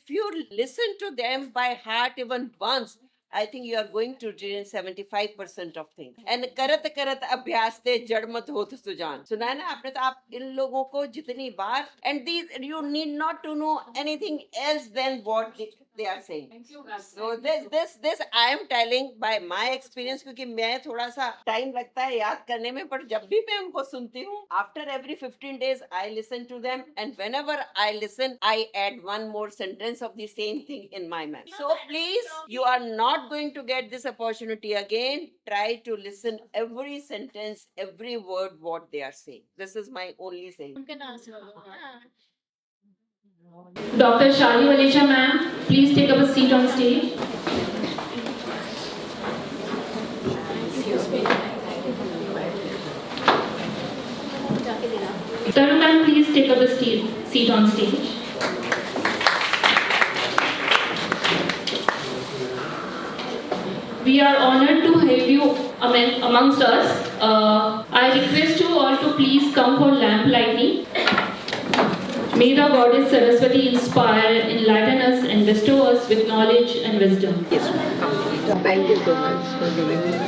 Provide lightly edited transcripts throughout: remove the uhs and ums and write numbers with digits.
if you listen to them by heart even once, I think you are going to retain 75% of things. And करत करत अभ्यास ते जड़ मत होत सुजान. सुना है ना आपने? तो आप इन लोगों को जितनी बार, and these you need not to know anything else than what they are saying. So this I am telling by my experience, क्योंकि मैं थोड़ा सा टाइम लगता है याद करने में, पर जब भी मैं उनको सुनती हूँ, after every 15 days I listen to them, and whenever I listen I add one more sentence of the same thing in my mind. So please, you are not going to get this opportunity again. Try to listen every sentence, every word what they are saying. This is my only saying. Dr. Shali Walecha ma'am, please take up a seat on stage. Taru ma'am, please take up a seat on stage. We are honored to have you amongst us. I request you all to please come for lamp lighting. May the goddess Saraswati inspire, enlighten us and bestow us with knowledge and wisdom. Yes, thank you so much for giving me.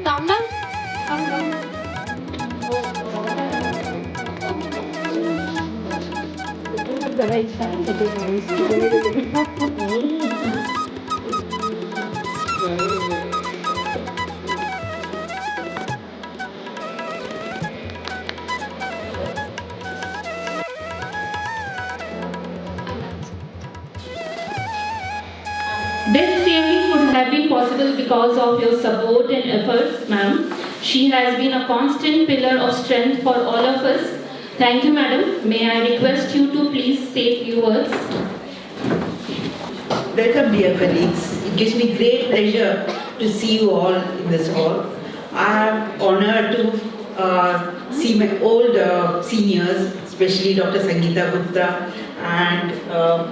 Calm down. Calm down. The right side. This training would have been possible because of your support and efforts, ma'am. She has been a constant pillar of strength for all of us. Thank you, madam. May I request you to please say a few words? Welcome, dear colleagues. It gives me great pleasure to see you all in this hall. I am honored to see my old seniors, especially Dr. Sangeeta Gupta, and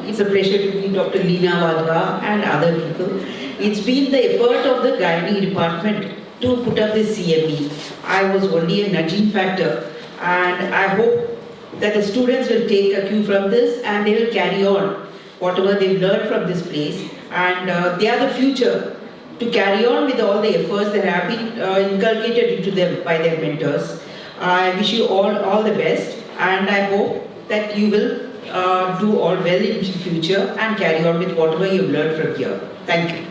it's a pleasure to meet Dr. Leena Wadhwa and other people. It's been the effort of the gynae department to put up this CME. I was only a nudging factor, and I hope that the students will take a cue from this and they will carry on whatever they've learned from this place, and they are the future to carry on with all the efforts that have been inculcated into them by their mentors. I wish you all the best, and I hope that you will do all well in the future and carry on with whatever you've learned from here. Thank you.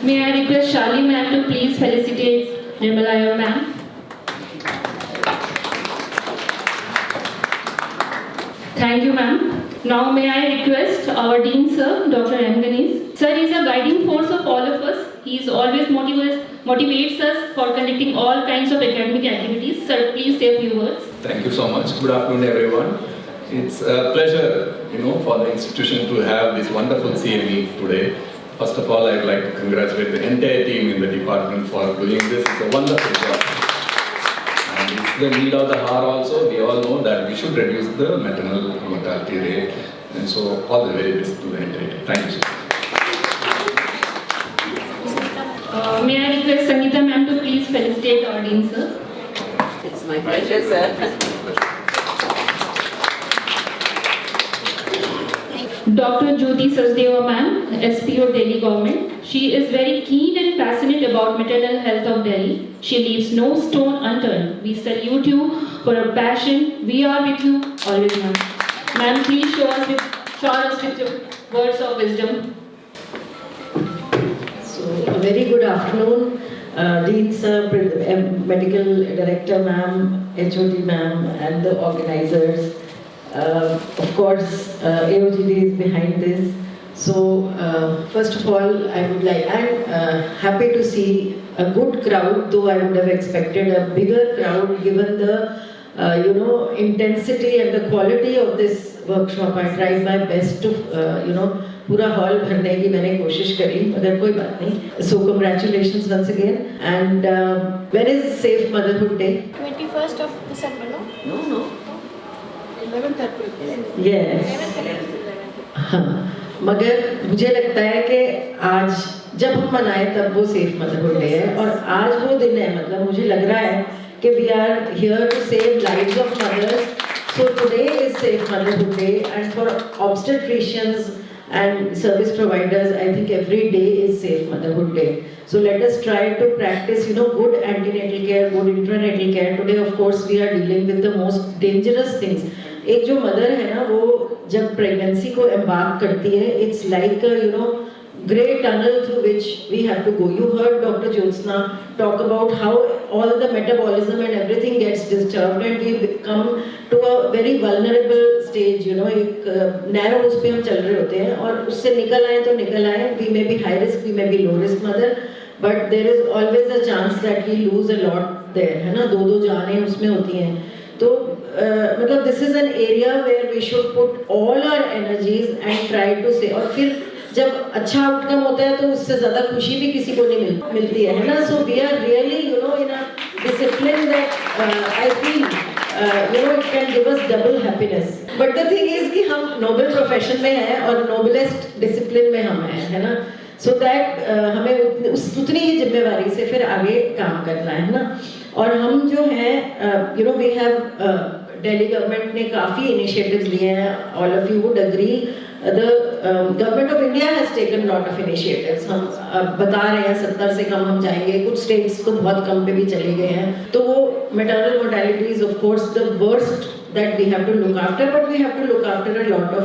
May I request Shali ma'am to please felicitate Nirmala ma'am. Thank you, ma'am. Now may I request our Dean Sir, Dr. M. Ganesh. Sir is a guiding force of all of us. He is always motivates us for conducting all kinds of academic activities. Sir, please say a few words. Thank you so much. Good afternoon, everyone. It's a pleasure, for the institution to have this wonderful CME today. First of all, I would like to congratulate the entire team in the department for doing this. It's a wonderful job. And it's the need of the hour also. We all know that we should reduce the maternal mortality rate. And so, all the very best to the entire team. Thank you, sir. May I request Sangeeta ma'am to please felicitate our Dean Sir. It's my pleasure, sir. Dr. Jyoti Sachdeva ma'am, SPO Delhi Government. She is very keen and passionate about maternal health of Delhi. She leaves no stone unturned. We salute you for your passion. We are with you always, ma'am. Ma'am, please show us with your words of wisdom. So, a very good afternoon, Dean Sir, Medical Director ma'am, HOD ma'am, and the organizers. Of course, AOGD is behind this. So, first of all, I would like, and happy to see a good crowd, though I would have expected a bigger crowd given the, intensity and the quality of this workshop. I tried my best to, पूरा hall भरने की मैंने कोशिश करी, मगर कोई बात नहीं. So, congratulations once again. And when is Safe Motherhood Day? 21st of December, no? No. 11th April. Yes. 11th. हाँ, मगर मुझे लगता है कि आज जब हम मनाए तब वो सेफ मदरहुड डे है, और आज वो दिन है, मतलब मुझे लग रहा है कि we are here to save lives of mothers. So today is safe motherhood day, and for obstetricians and service providers, I think every day is Safe Motherhood Day. So let us try to practice, good antenatal care, good intranatal care. Today, of course, we are dealing with the most dangerous things. एक जो mother है ना, वो जब pregnancy को embark करती है, it's like great tunnel through which we have to go. You heard Dr. Jyotsna talk about how all the metabolism and everything gets disturbed, and we come to a very vulnerable stage. एक narrow उस पे हम चल रहे होते हैं, और उससे निकल आए तो निकल आए. We may be high risk, we may be low risk mother, but there is always a chance that we lose a lot there, है ना. दो जानें उसमें होती हैं. तो मतलब this is an area where we should put all our energies and try to say. और फिर जब अच्छा आउटकम होता है तो उससे ज़्यादा खुशी भी किसी को नहीं मिलती है ना. So we are really in a discipline that I feel it can give us double happiness. But the thing is कि हम नोबल प्रोफेशन में हैं और नोबलेस्ट डिसिप्लिन में हम हैं, है ना. सो दैट हमें उतनी ही जिम्मेवारी से फिर आगे काम करना है ना. और हम जो हैं वी हैव दिल्ली गवर्नमेंट ने काफ़ी इनिशिएटिव्स लिए हैं. All of you would agree. The government of India has taken lot of initiatives. हम बता रहे हैं 70 से कम हम जाएंगे, कुछ states तो बहुत कम पे भी चले गए हैं. तो वो maternal mortality is of course the worst that we have to look after, but we have to look after a lot of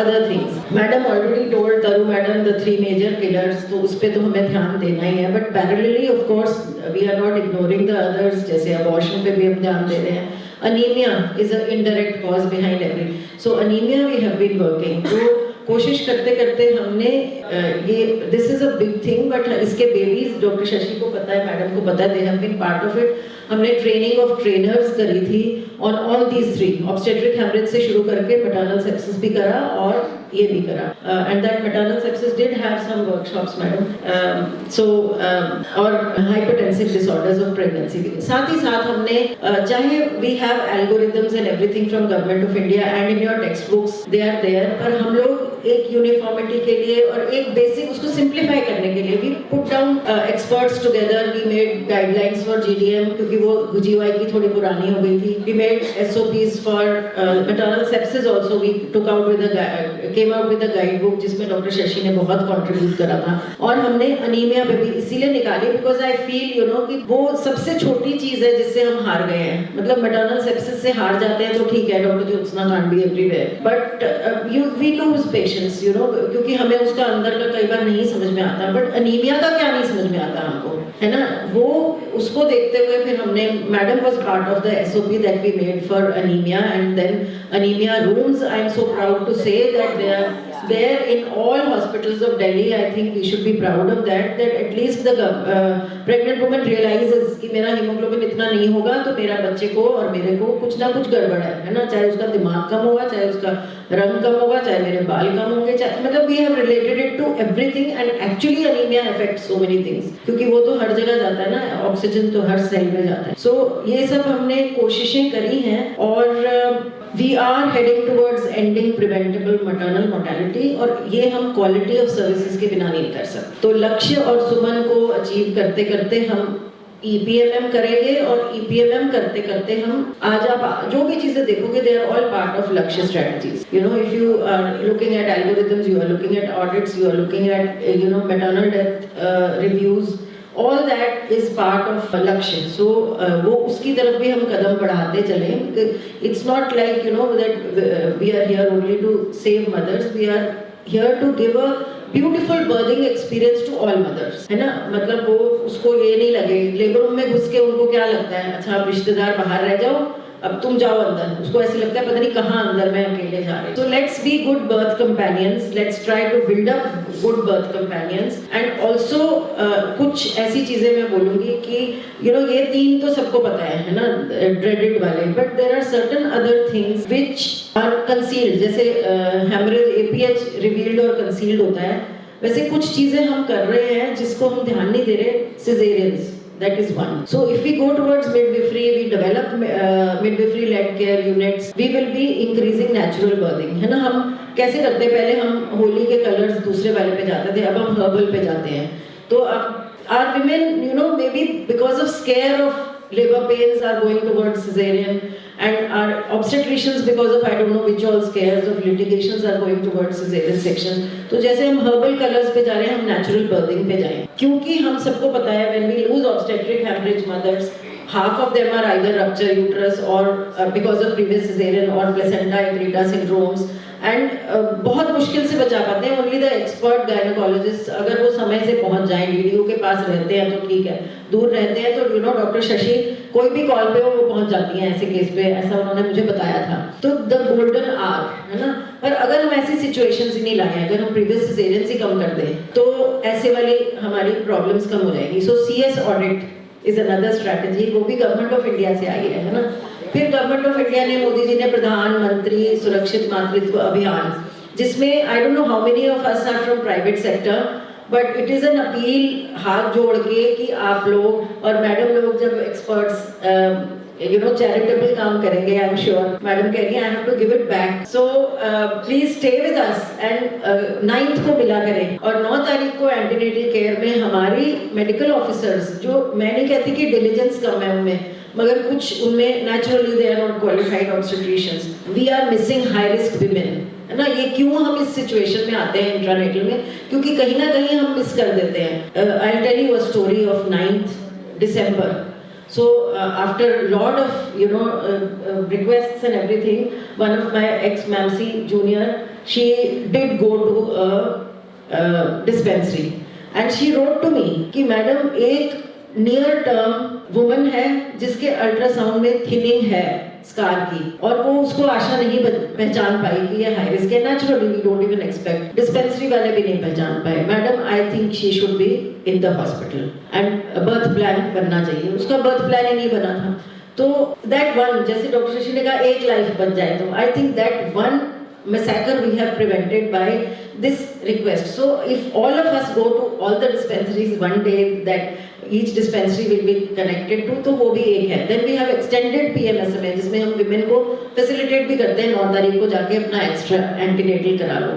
other things. Madam already told, Taru madam, the 3 major killers, तो उस पे तो हमें ध्यान देना ही है. But parallelly of course we are not ignoring the others, जैसे abortion पे भी हम ध्यान दे रहे हैं. Anemia is an indirect cause behind every. So anemia we have been working. तो कोशिश करते करते हमने ये this is a big thing, but इसके babies डॉक्टर शशि को पता है, मैडम को पता है, they have been part of it. हमने ट्रेनिंग ऑफ ट्रेनर्स करी थी on all these 3. Obstetric haemorrhage से शुरू करके मैटरनल सेप्सिस भी करा और ये भी करा. And that maternal sepsis did have some workshops madam. So और हाइपरटेंसिव डिसऑर्डर्स ऑफ प्रेगनेंसी भी. साथ ही साथ हमने चाहे we have algorithms and everything from government of India and in your text books they are there, पर हम लोग एक यूनिफॉर्मिटी के लिए और एक बेसिक उसको सिंप्लीफाई करने के लिए we put down experts together. We made guidelines for GDM, क्योंकि वो जीवाई की थोड़ी पुरानी हो गई थी. We made SOPs for maternal sepsis also. We took out with came out with a guide book जिसमें डॉक्टर शशि ने बहुत कंट्रीब्यूट करा था. और हमने अनीमिया पे भी इसीलिए निकाली बिकॉज आई फील कि वो सबसे छोटी चीज है जिससे हम हार गए हैं. मतलब मैटरनल सेप्सिस से हार जाते हैं तो ठीक है, doctor Jyotsna can't be everywhere, but we lose patience क्योंकि हमें उसका अंदर का कई बार नहीं समझ में आता. बट अनीमिया का क्या नहीं समझ में आता हमको, है ना. वो उसको देखते हुए फिर हमने, madam was part of the SOP that we made for anaemia, and then anemia rooms. I am so proud to say that they are there in all hospitals of Delhi. I think we should be proud of that at least the pregnant woman realizes कि मेरा hemoglobin इतना नहीं होगा तो मेरा बच्चे को और मेरे को कुछ ना कुछ गड़बड़ है ना. चाहे उसका दिमाग कम होगा, चाहे उसका रंग कम होगा, चाहे मेरे बाल कम होंगे, चाहे मतलब we have related it to everything, and actually anemia affects so many things क्योंकि वो तो हर जगह जाता है ना, ऑक्सीजन तो हर सेल में जाता है. So ये सब हमने कोशिशें करी हैं और we are heading towards ending preventable maternal mortality, और ये हम quality of services के बिना नहीं कर सकते. तो लक्ष्य और सुमन को अचीव करते करते हम EPMM करेंगे, और EPMM करते करते हम आज आप जो भी चीजें देखोगे they are all part of लक्ष्य strategies. If you are looking at algorithms, you are looking at audits, you are looking at maternal death reviews, all that is part of लक्ष्य. So वो उसकी तरफ भी हम कदम बढ़ाते चलें. It's not like that we are here only to save mothers. We are here to give a beautiful birthing experience to all mothers, है ना. मतलब वो उसको ये नहीं लगे लेबर रूम में घुस के उनको क्या लगता है, अच्छा आप रिश्तेदार बाहर रह जाओ, अब तुम जाओ अंदर, उसको ऐसे लगता है पता नहीं कहाँ अंदर मैं अकेले जा रही। So let's be good birth companions, let's try to build up good birth companions and also कुछ ऐसी चीजें मैं बोलूँगी कि ये 3 तो सबको पता है ना, dreaded वाले, but there are certain other things which are concealed, जैसे hemorrhage APH revealed और concealed होता है, वैसे कुछ चीजें हम कर रहे हैं जिसको हम ध्यान नहीं दे रहे, cesareans. That is one. So if we go towards midwifery, we develop midwifery-led care units, we will be increasing natural birthing. है ना, हम कैसे करते हैं, पहले हम होली के कलर्स दूसरे वाले पे जाते थे, अब हम हर्बल पे जाते हैं। तो अब our women, maybe because of scare of labor pains are going towards cesarean, and our obstetricians because of I don't know which all scares of litigations are going towards cesarean section. तो जैसे हम herbal colors पे जा रहे हैं, हम natural birthing पे जाएं, क्योंकि हम सबको पता है when we lose obstetric hemorrhage mothers, half of them are either rupture uterus or because of previous cesarean or placenta accreta syndromes, and बहुत मुश्किल से बचा पाते हैं only the expert gynecologists। अगर वो समय से पहुंच जाएं, DDO के पास रहते हैं तो ठीक है, दूर रहते हैं तो डॉक्टर शशि कोई भी कॉल पे हो वो पहुंच जाती हैं ऐसे केस पे, ऐसा उन्होंने मुझे बताया था। तो द गोल्डन आवर है ना, पर अगर हम ऐसी सिचुएशंस ही नहीं लाए, अगर हम प्रीवियस सिजेरियन ही कम कर दें तो ऐसे वाली हमारी प्रॉब्लम्स कम हो जाएगी। सो CS audit is another strategy, वो भी गवर्नमेंट ऑफ इंडिया से आई है ना। फिर गवर्नमेंट ऑफ इंडिया ने, मोदी जी ने प्रधानमंत्री सुरक्षित मातृत्व अभियान, जिसमें I don't know how many of us are from private sector, but it is an appeal हाथ जोड़ के कि आप लोग और मैडम लोग जब एक्सपर्ट्स चैरिटेबल काम करेंगे, आई एम श्योर मैडम कह रही हैं I have to give it back, so please stay with us and 9th को मिला करें। और 9 तारीख को एंटीनेटल केयर में हमारी मेडिकल ऑफिसर्स, जो मैं नहीं कहती कि डिलीजेंस कम है उनमें, मगर कुछ उनमें naturally they are not qualified obstetricians, we are missing high risk women, है ना। ये क्यों हम इस सिचुएशन में आते हैं इंट्रानेटल में, क्योंकि कहीं ना कहीं हम मिस कर देते हैं। I will tell you a story of 9th December. So after lot of requests and everything, one of my ex-Mamsi junior, she did go to a dispensary and she wrote to me कि madam एक near term woman है जिसके ultrasound में thinning है scar की, और वो उसको आशा नहीं पहचान पाई कि ये हाई रिस्क है। Naturally we don't even expect, dispensary वाले भी नहीं पहचान पाए। Madam I think she should be in the hospital and birth plan बनना चाहिए। उसका बर्थ प्लान ही नहीं बना था। तो दैट वन, जैसे डॉक्टर शशि ने कहा एक लाइफ बच जाए, तो I think that one massacre we have prevented by this request. So if all of us go to all the dispensaries one day, that each dispensary will be connected to, तो वो भी एक है। Then we have extended PMSMA, जिसमें हम women को facilitate भी करते हैं 9 तारीख को जाके अपना extra antenatal करा लो।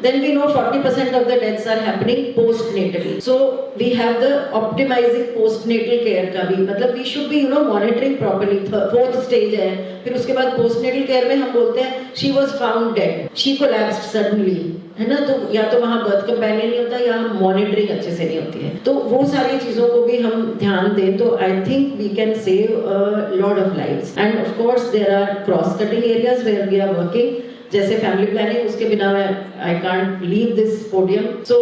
Then we know 40% of the deaths are happening postnatally. So we have the optimizing postnatal care का भी, मतलब we should be monitoring properly। 4th stage है, फिर उसके बाद postnatal care में हम बोलते हैं she was found dead, she collapsed suddenly, है ना। तो या तो वहाँ birth companion नहीं होता या हम monitoring अच्छे से नहीं होती है। तो वो सारी चीज़ों को भी हम ध्यान दें तो I think we can save a lot of lives। And of course there are cross-cutting areas where we are working, जैसे फैमिली प्लानिंग, उसके बिना मैं I can't leave this podium. So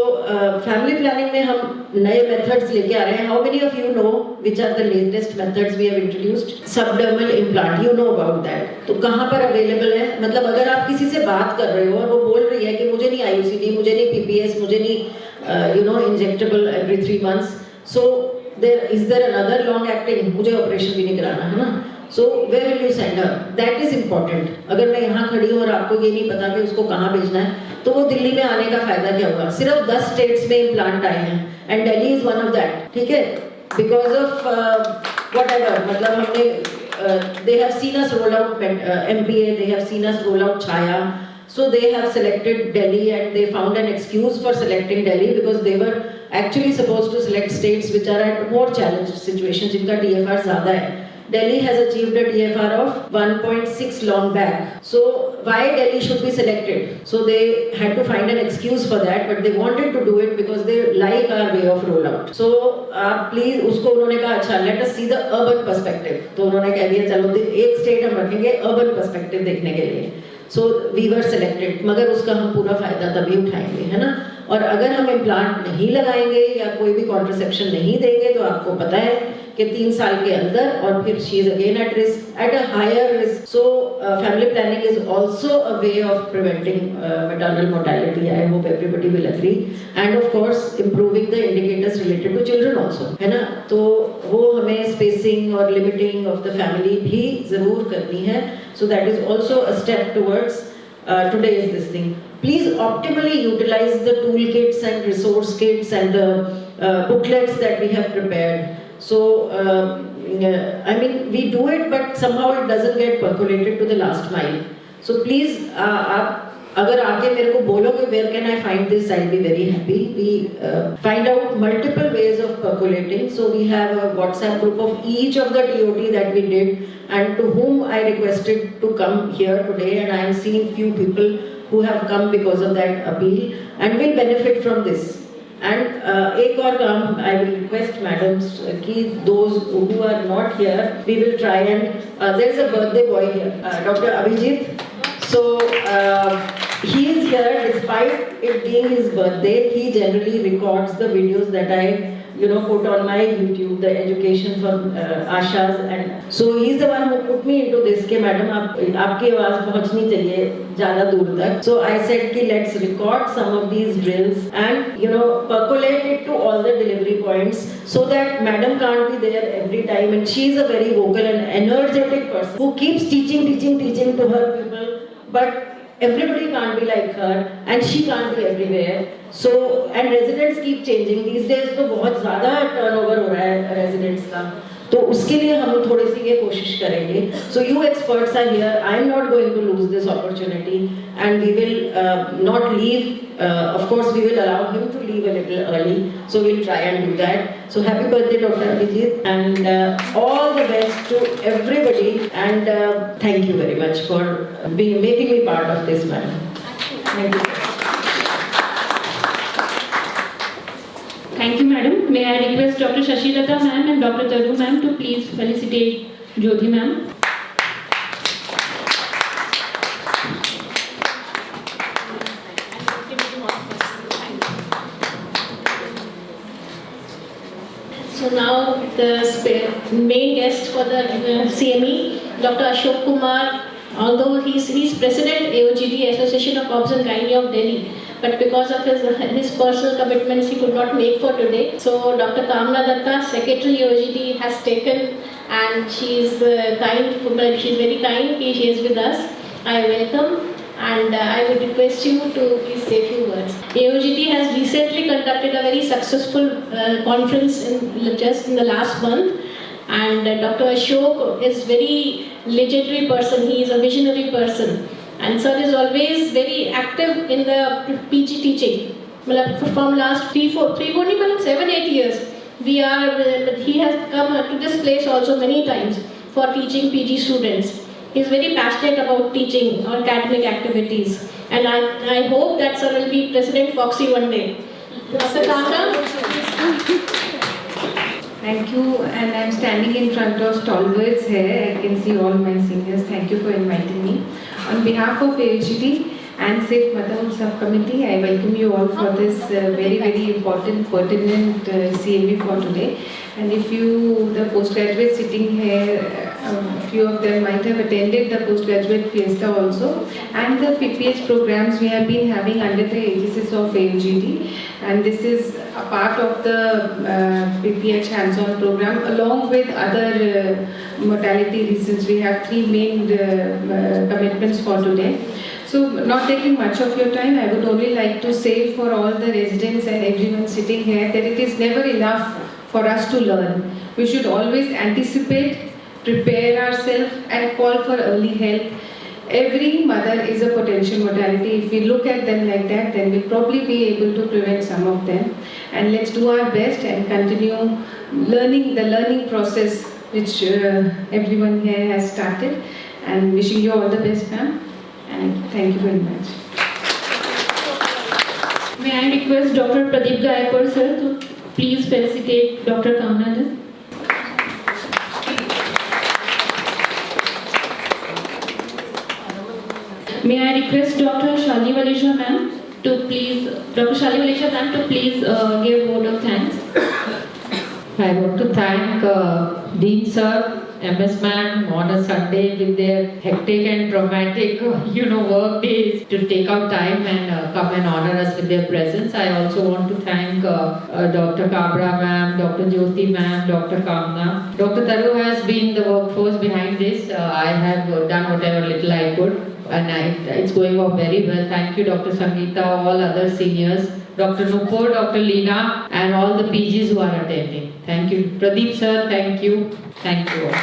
family planning में हम नए मेथड्स लेके आ रहे हैं। How many of you know which are the latest methods we have introduced? Subdermal implant, you know about that. तो कहाँ पर अवेलेबल है? मतलब अगर आप किसी से बात कर रहे हो और वो बोल रही है कि मुझे नहीं IUCD, मुझे नहीं PPS, मुझे नहीं injectable every 3 months, so is there another long acting, मुझे ऑपरेशन भी नहीं कराना, है ना। So where will you send her? That is important. अगर मैं यहाँ खड़ी हूँ और आपको ये नहीं पता कि उसको कहाँ भेजना है, तो वो दिल्ली में आने का फायदा क्या होगा? सिर्फ 10 states में इम्प्लांट आए हैं and Delhi is one of that, ठीक है? Because of whatever, मतलब हमने they have seen us roll out MPA, they have seen us roll out Chaya, so they have selected Delhi and they found an excuse for selecting Delhi because they were actually supposed to select states which are at more challenged situations, जिनका TFR ज़्यादा है। Delhi has achieved a TFR of 1.6 long back. So why Delhi should be selected? So they had to find an excuse for that, but they wanted to do it because they like our way of rollout. So please, उसको उन्होंने कहा अच्छा let us see the urban perspective. तो उन्होंने कह दिया चलो एक स्टेट हम रखेंगे urban perspective देखने के लिए। So we were selected, मगर उसका हम पूरा फायदा तभी उठाएंगे, है ना। और अगर हम इम्प्लांट नहीं लगाएंगे या कोई भी कॉन्ट्रासेप्शन नहीं देंगे तो आपको पता है कि 3 साल के अंदर, और फिर she is again at risk, at a higher risk. So family planning is also a way of preventing maternal mortality. I hope everybody will agree. And of course improving the indicators related to children also, है ना? तो वो हमें spacing और limiting of the family भी ज़रूर करनी है. So that is also a step towards today's this thing. Please optimally utilize the toolkits and resource kits and the booklets that we have prepared. So, I mean, we do it, but somehow it doesn't get percolated to the last mile. So please, आप अगर आके मेरे को बोलोगे where can I find this, I'll be very happy. We find out multiple ways of percolating. So we have a WhatsApp group of each of the TOT that we did, and to whom I requested to come here today, and I am seeing few people who have come because of that appeal and will benefit from this. And एक और काम, I will request madams कि those who are not here, we will try and there is a birthday boy here, Dr. Abhijit. So he is here despite it being his birthday. He generally records the videos that I put on my YouTube, the education for Ashas, and so he is the one who put me into this कि madam आपकी आवाज़ पहुँचनी चाहिए ज़्यादा दूर तक. So I said कि let's record some of these drills and percolate it to all the delivery points so that madam can't be there every time, and she is a very vocal and energetic person who keeps teaching to her people, but everybody can't be like her and she can't be everywhere. So and residents keep changing these days, तो बहुत ज़्यादा turnover हो रहा है residents का, तो उसके लिए हम थोड़ी सी ये कोशिश करेंगे. So you experts are here. I am not going to lose this opportunity, and we will not leave. Of course, we will allow him to leave a little early. So we'll try and do that. So happy birthday, Dr. Abhijit, and all the best to everybody. And thank you very much for making me part of this, madam. Thank you. Thank you, madam. May I request Dr. Shashilata ma'am and Dr. Taru ma'am to please felicitate Jyoti ma'am. So now the main guest for the CME, Dr. Ashok Kumar, although he's president AOGD, Association of Obs and Gynae of Delhi, but because of his personal commitments he could not make for today. So Dr. Kamna Datta, Secretary AOGD, has taken, and she's kind. She's very kind. She is with us. I welcome, and I would request you to please say a few words. AOGD has recently conducted a very successful conference just in the last month, and Dr. Ashok is very legendary person. He is a visionary person. And sir is always very active in the PG teaching. From last 7-8 years, he has come to this place also many times for teaching PG students. He is very passionate about teaching or academic activities. And I hope that sir will be President Foxy one day. Dr. Kamna? Thank you, and I'm standing in front of stalwarts here. I can see all my seniors. Thank you for inviting me. On behalf of AOGD and Safe Motherhood Subcommittee, I welcome you all for this very important, pertinent CME for today. And if the postgraduates sitting here, a few of them might have attended the postgraduate fiesta also, and the PPH programs we have been having under the aegis of AOGD. And this is a part of the PPH hands-on program, along with other mortality reasons. We have 3 main commitments for today. So, not taking much of your time, I would only like to say for all the residents and everyone sitting here that it is never enough for us to learn. We should always anticipate, prepare ourselves, and call for early help. Every mother is a potential mortality. If we look at them like that, then we'll probably be able to prevent some of them. And let's do our best and continue learning the learning process which everyone here has started. And wishing you all the best, ma'am. And thank you very much. May I request Dr. Pradeep Gaikwad sir to please felicitate Dr. Kamna ji. May I request Dr. Shali Valisha ma'am to please give vote of thanks. I want to thank Dean Sir, MS Ma'am on a Sunday with their hectic and traumatic, work days to take out time and come and honor us with their presence. I also want to thank Dr. Kabra Ma'am, Dr. Jyoti Ma'am, Dr. Kamna. Dr. Taru has been the workforce behind this. I have done whatever little I could and it's going off very well. Thank you, Dr. Sangeeta, all other seniors. Dr. Nupur, Dr. Leena, and all the PGs who are attending. Thank you. Pradeep sir, thank you. Thank you all.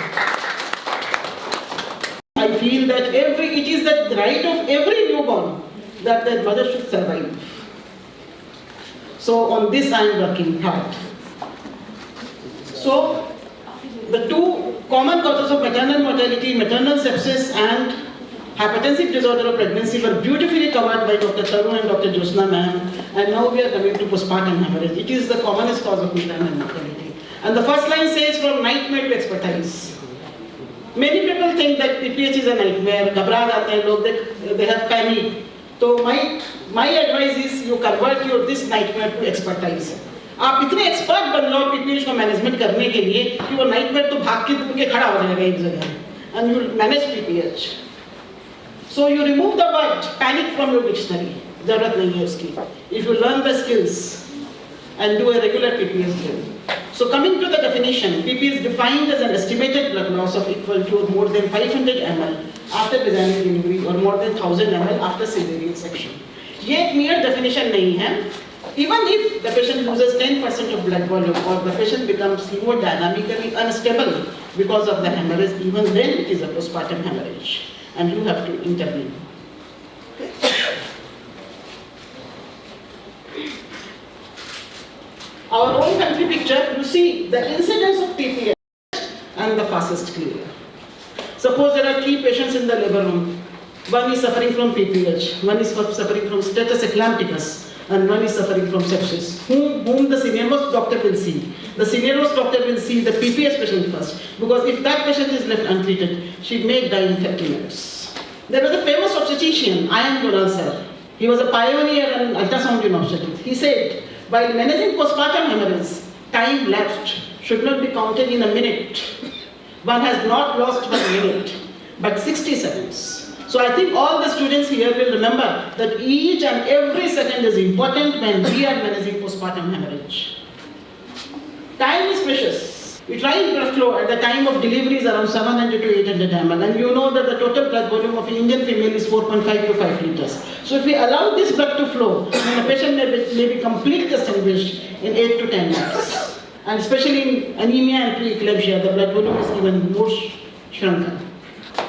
I feel that it is the right of every newborn that their mother should survive. So on this I am working hard. So the two common causes of maternal mortality, maternal sepsis and hypertensive disorder of pregnancy were beautifully covered by Dr. Taru and Dr. Josna ma'am, and now we are coming to postpartum hemorrhage. It is the commonest cause of maternal mortality. And the first line says from nightmare to expertise. Many people think that PPH is a nightmare, घबरा जाते हैं लोग, they have panic. So my advice is you convert this nightmare to expertise. आप इतने expert बन जाओ PPH को management करने के लिए कि वो नाइटमेयर तो भाग के खड़ा हो जाएगा एक जगह, and you will manage PPH. So you remove the word panic from your dictionary. जरूरत नहीं है उसकी. If you learn the skills and do a regular PPS drill. So coming to the definition, PP is defined as an estimated blood loss of equal to more than 500 ml after vaginal delivery or more than 1000 ml after cesarean section. ये एक mere definition नहीं है. Even if the patient loses 10% of blood volume or the patient becomes hemodynamically unstable because of the hemorrhage, even then it is a postpartum hemorrhage. And you have to intervene. Our own country picture, you see the incidence of PPH and the fastest clear. Suppose there are 3 patients in the labor room. One is suffering from PPH, one is suffering from status eclampticus, and one is suffering from sepsis. Whom the senior-most doctor will see. The senior-most doctor will see the PPH patient first, because if that patient is left untreated, she may die in 30 minutes. There was a famous obstetrician, Ian Donald sir. He was a pioneer in ultrasound in obstetrics. He said, while managing postpartum hemorrhage, time lapsed should not be counted in a minute. One has not lost 1 minute, but 60 seconds. So I think all the students here will remember that each and every second is important when we are managing postpartum hemorrhage. Time is precious. Uterine blood flow at the time of delivery is around 700 to 800 ml, and you know that the total blood volume of an Indian female is 4.5 to 5 liters. So if we allow this blood to flow, then the patient may be completely extinguished in 8 to 10 minutes. And especially in anemia and preeclampsia, the blood volume is even more shrunken.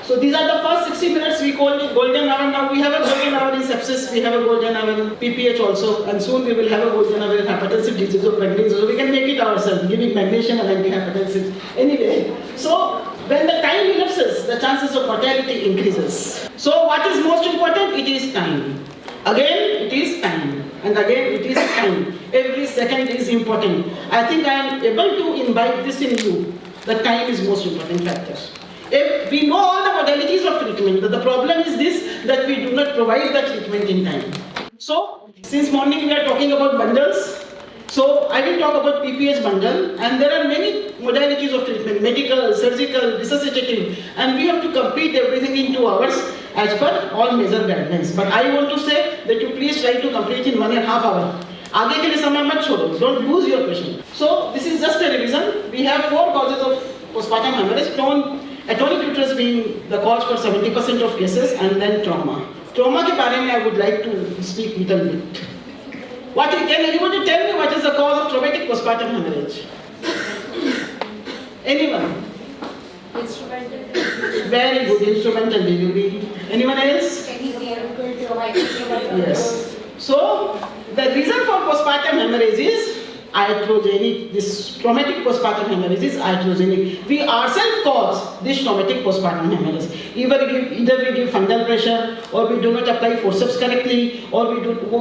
So these are the first 60 minutes, we call it golden hour. Now we have a golden hour in sepsis, we have a golden hour in PPH also, and soon we will have a golden hour in hypertensive disease of pregnancy. So we can make it ourselves, giving magnesium and antihypertensive. Anyway, so when the time elapses, the chances of mortality increases. So what is most important? It is time. Again, it is time. And again, it is time. Every second is important. I think I am able to imbibe this in you. The time is most important factor. If we know all the modalities of treatment, the problem is this, that we do not provide the treatment in time. So, since morning we are talking about bundles. So, I will talk about PPH bundle, and there are many modalities of treatment, medical, surgical, resuscitative, and we have to complete everything in 2 hours as per all major guidelines. But I want to say that you please try to complete in 1.5 hours. आगे के लिए समय मत छोड़ो. Don't lose your patient. So, this is just a revision. We have 4 causes of postpartum hemorrhage. Atonic uterus being the cause for 70% of cases, and then trauma. Trauma के बारे में I would like to speak little bit. Can anybody tell me what is the cause of traumatic postpartum hemorrhage? Anyone? Instrumental. Very good, instrumental delivery. Anyone else? Yes. So the reason for postpartum hemorrhage is iatrogenic. This traumatic postpartum hemorrhage is iatrogenic. We ourselves cause this traumatic postpartum hemorrhage. Either we give fungal pressure, or we do not apply forceps correctly, or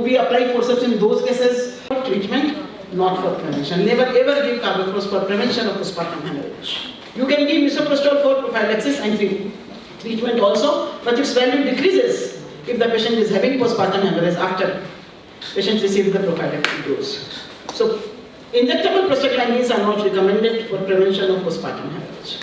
we apply forceps in those cases. For treatment, not for prevention. Never ever give carbohydrates for prevention of postpartum hemorrhage. You can give misoprostol for prophylaxis and treatment also, but its value decreases if the patient is having postpartum hemorrhage after patient receives the prophylactic dose. So Injectable prostaglandins are not recommended for prevention of postpartum hemorrhage.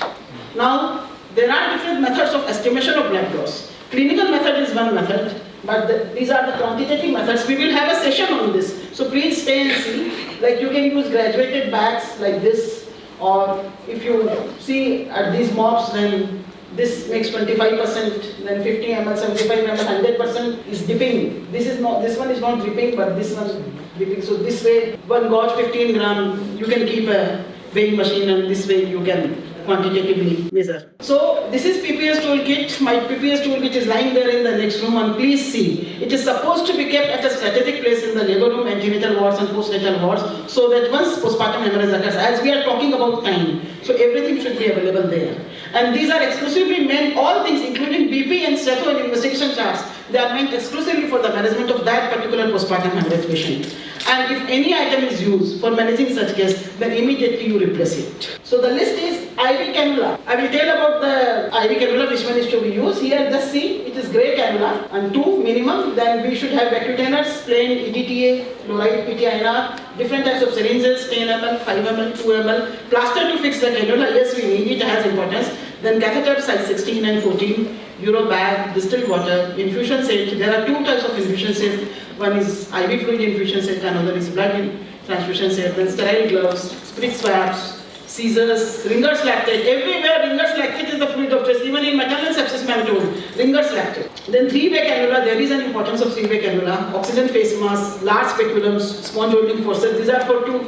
Now, there are different methods of estimation of blood loss. Clinical method is one method, but these are the quantitative methods. We will have a session on this. So please stay and see. Like you can use graduated bags like this, or if you see at these mobs, then this makes 25%, then 50 ml, 75 ml, 100% is dipping. This one is not dripping, but this one is dripping. So this way, one gauge 15 gram, you can keep a weighing machine, and this way you can quantitatively measure. So this is PPS toolkit. My PPS toolkit is lying there in the next room, and please see. It is supposed to be kept at a strategic place in the labor room, antenatal wards and postnatal wards, so that once postpartum hemorrhage occurs, as we are talking about time, so everything should be available there. And these are exclusively meant, all things including BP and Stepho and investigation charts, they are meant exclusively for the management of that particular postpartum hemorrhage patient. And if any item is used for managing such case, then immediately you replace it. So the list is IV cannula. I will tell about the IV cannula, which one is to be used. Here, just see, it is grey cannula and 2 minimum. Then we should have Vacutainers, plain EDTA, fluoride, PTINR, different types of syringes, 10 ml, 5 ml, 2 ml. Plaster to fix the cannula, yes, we need it, has importance. Then catheter size 16 and 14, Euro bag, distilled water, infusion set. There are 2 types of infusion sets. One is IV fluid infusion set, another is blood transfusion set. Then sterile gloves, sprit swabs, scissors, Ringer's lactate. Everywhere Ringer's lactate is the fluid of choice. Even in maternal sepsis, I am told, Ringer's lactate. Then 3-way cannula, there is an importance of 3-way cannula. Oxygen face mask, large speculums, sponge holding forceps. These are for to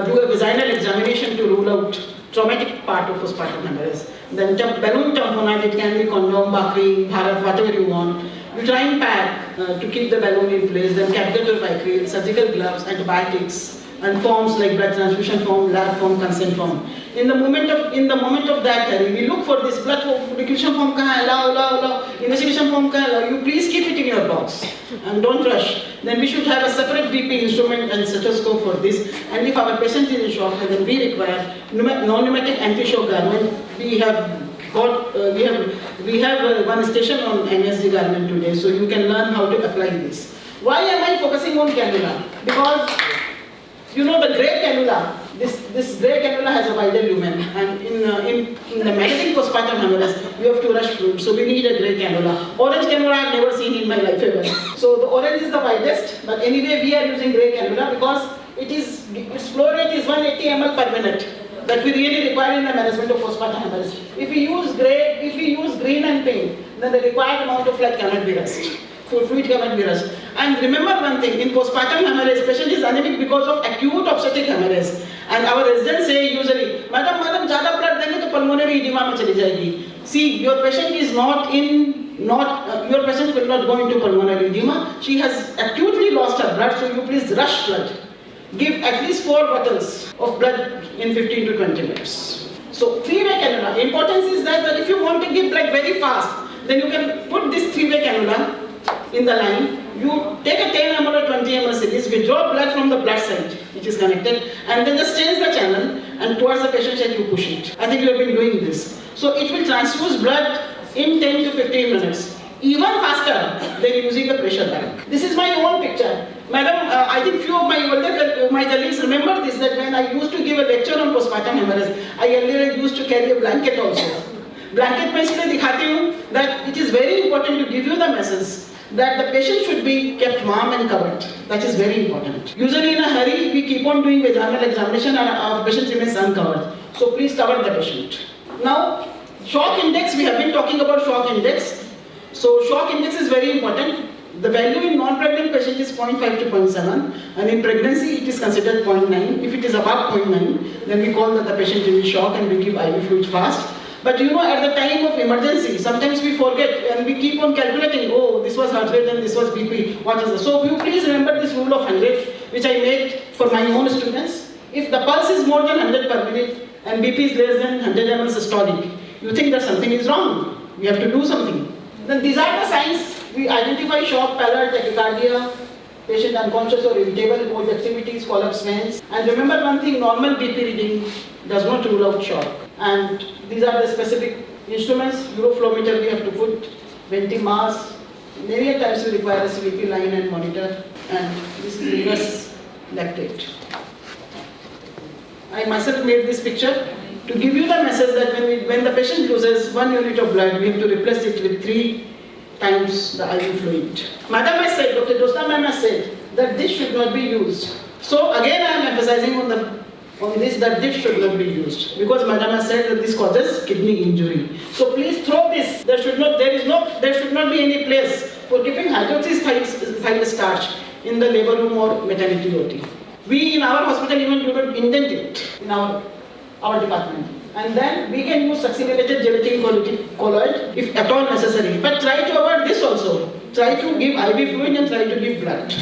do a vaginal examination to rule out traumatic part of postpartum hemorrhage. Then balloon tamponade, it can be condom, bakri, bharat, whatever you want. Uterine pad to keep the balloon in place. Then catheter Vicryl, surgical gloves, antibiotics, and forms like blood transfusion form, lab form, consent form. In the moment of that, we look for this blood requisition form, investigation form, you please keep it in your box and don't rush. Then we should have a separate BP instrument and stethoscope for this. And if our patient is in shock, then we require non-pneumatic anti-shock garment. We have one station on NSG garment today, so you can learn how to apply this. Why am I focusing on cannula? Because you know the grey cannula, this grey cannula has a wider lumen, and in the managing postpartum hemorrhage, we have to rush fluid, so we need a grey cannula. Orange cannula I have never seen in my life ever. So the orange is the widest, but anyway we are using grey cannula because its flow rate is 180 ml per minute. That we really require in the management of postpartum hemorrhage. If we use green and pink, then the required amount of blood cannot be rushed. Fluid cannot be rushed. And remember one thing, in postpartum hemorrhage, patient is anemic because of acute obstetric hemorrhage. And our residents say usually, Madam, ज़्यादा blood देंगे तो pulmonary edema में चली जाएगी. See, your patient will not go into pulmonary edema. She has acutely lost her blood, so you please rush blood. Give at least 4 bottles of blood in 15 to 20 minutes. So 3-way cannula. Importance is that if you want to give blood very fast, then you can put this 3-way cannula in the line. You take a 10 ml or 20 ml series, withdraw blood from the blood site which is connected, and then just change the channel and towards the patient side you push it. I think you have been doing this. So it will transfuse blood in 10 to 15 minutes. Even faster than using a pressure bag. This is my own picture. Madam, I think few of my colleagues remember this, that when I used to give a lecture on postpartum hemorrhage, I earlier used to carry a blanket also. Blanket में इसलिए दिखाती हूँ that it is very important to give you the message that the patient should be kept warm and covered. That is very important. Usually in a hurry, we keep on doing vaginal examination and our patient remains uncovered. So please cover the patient. Now, shock index, we have been talking about shock index. So shock index is very important. The value in non-pregnant patient is 0.5 to 0.7, and in pregnancy it is considered 0.9. If it is above 0.9, then we call that the patient is in shock and we give IV fluid fast. But you know, at the time of emergency, sometimes we forget and we keep on calculating, oh, this was heart rate and this was BP, what is this? So you please remember this rule of 100, which I made for my own students. If the pulse is more than 100 per minute and BP is less than 100 ml systolic, you think that something is wrong. We have to do something. Then these are the signs. We identify shock, pallor, tachycardia, patient unconscious or irritable, cold activities, collapse veins. And remember one thing, normal BP reading does not rule out shock. And these are the specific instruments. Euroflowmeter we have to put, venti-mass. Many times we require a CVP line and monitor. And this is reverse lactate. I myself made this picture to give you the message that when the patient loses 1 unit of blood, we have to replace it with 3 times the IV fluid. Madam has said, Dr. Josna ma'am has said that this should not be used. So again I am emphasizing on this that this should not be used because Madam has said that this causes kidney injury. So please throw this. There should not be any place for keeping hydroxythyl starch in the labor room or maternity OT. We in our hospital even do not indent it in our department. And then we can use succinylate gelatin colloid if at all necessary. But try to avoid this also. Try to give IV fluid and try to give blood.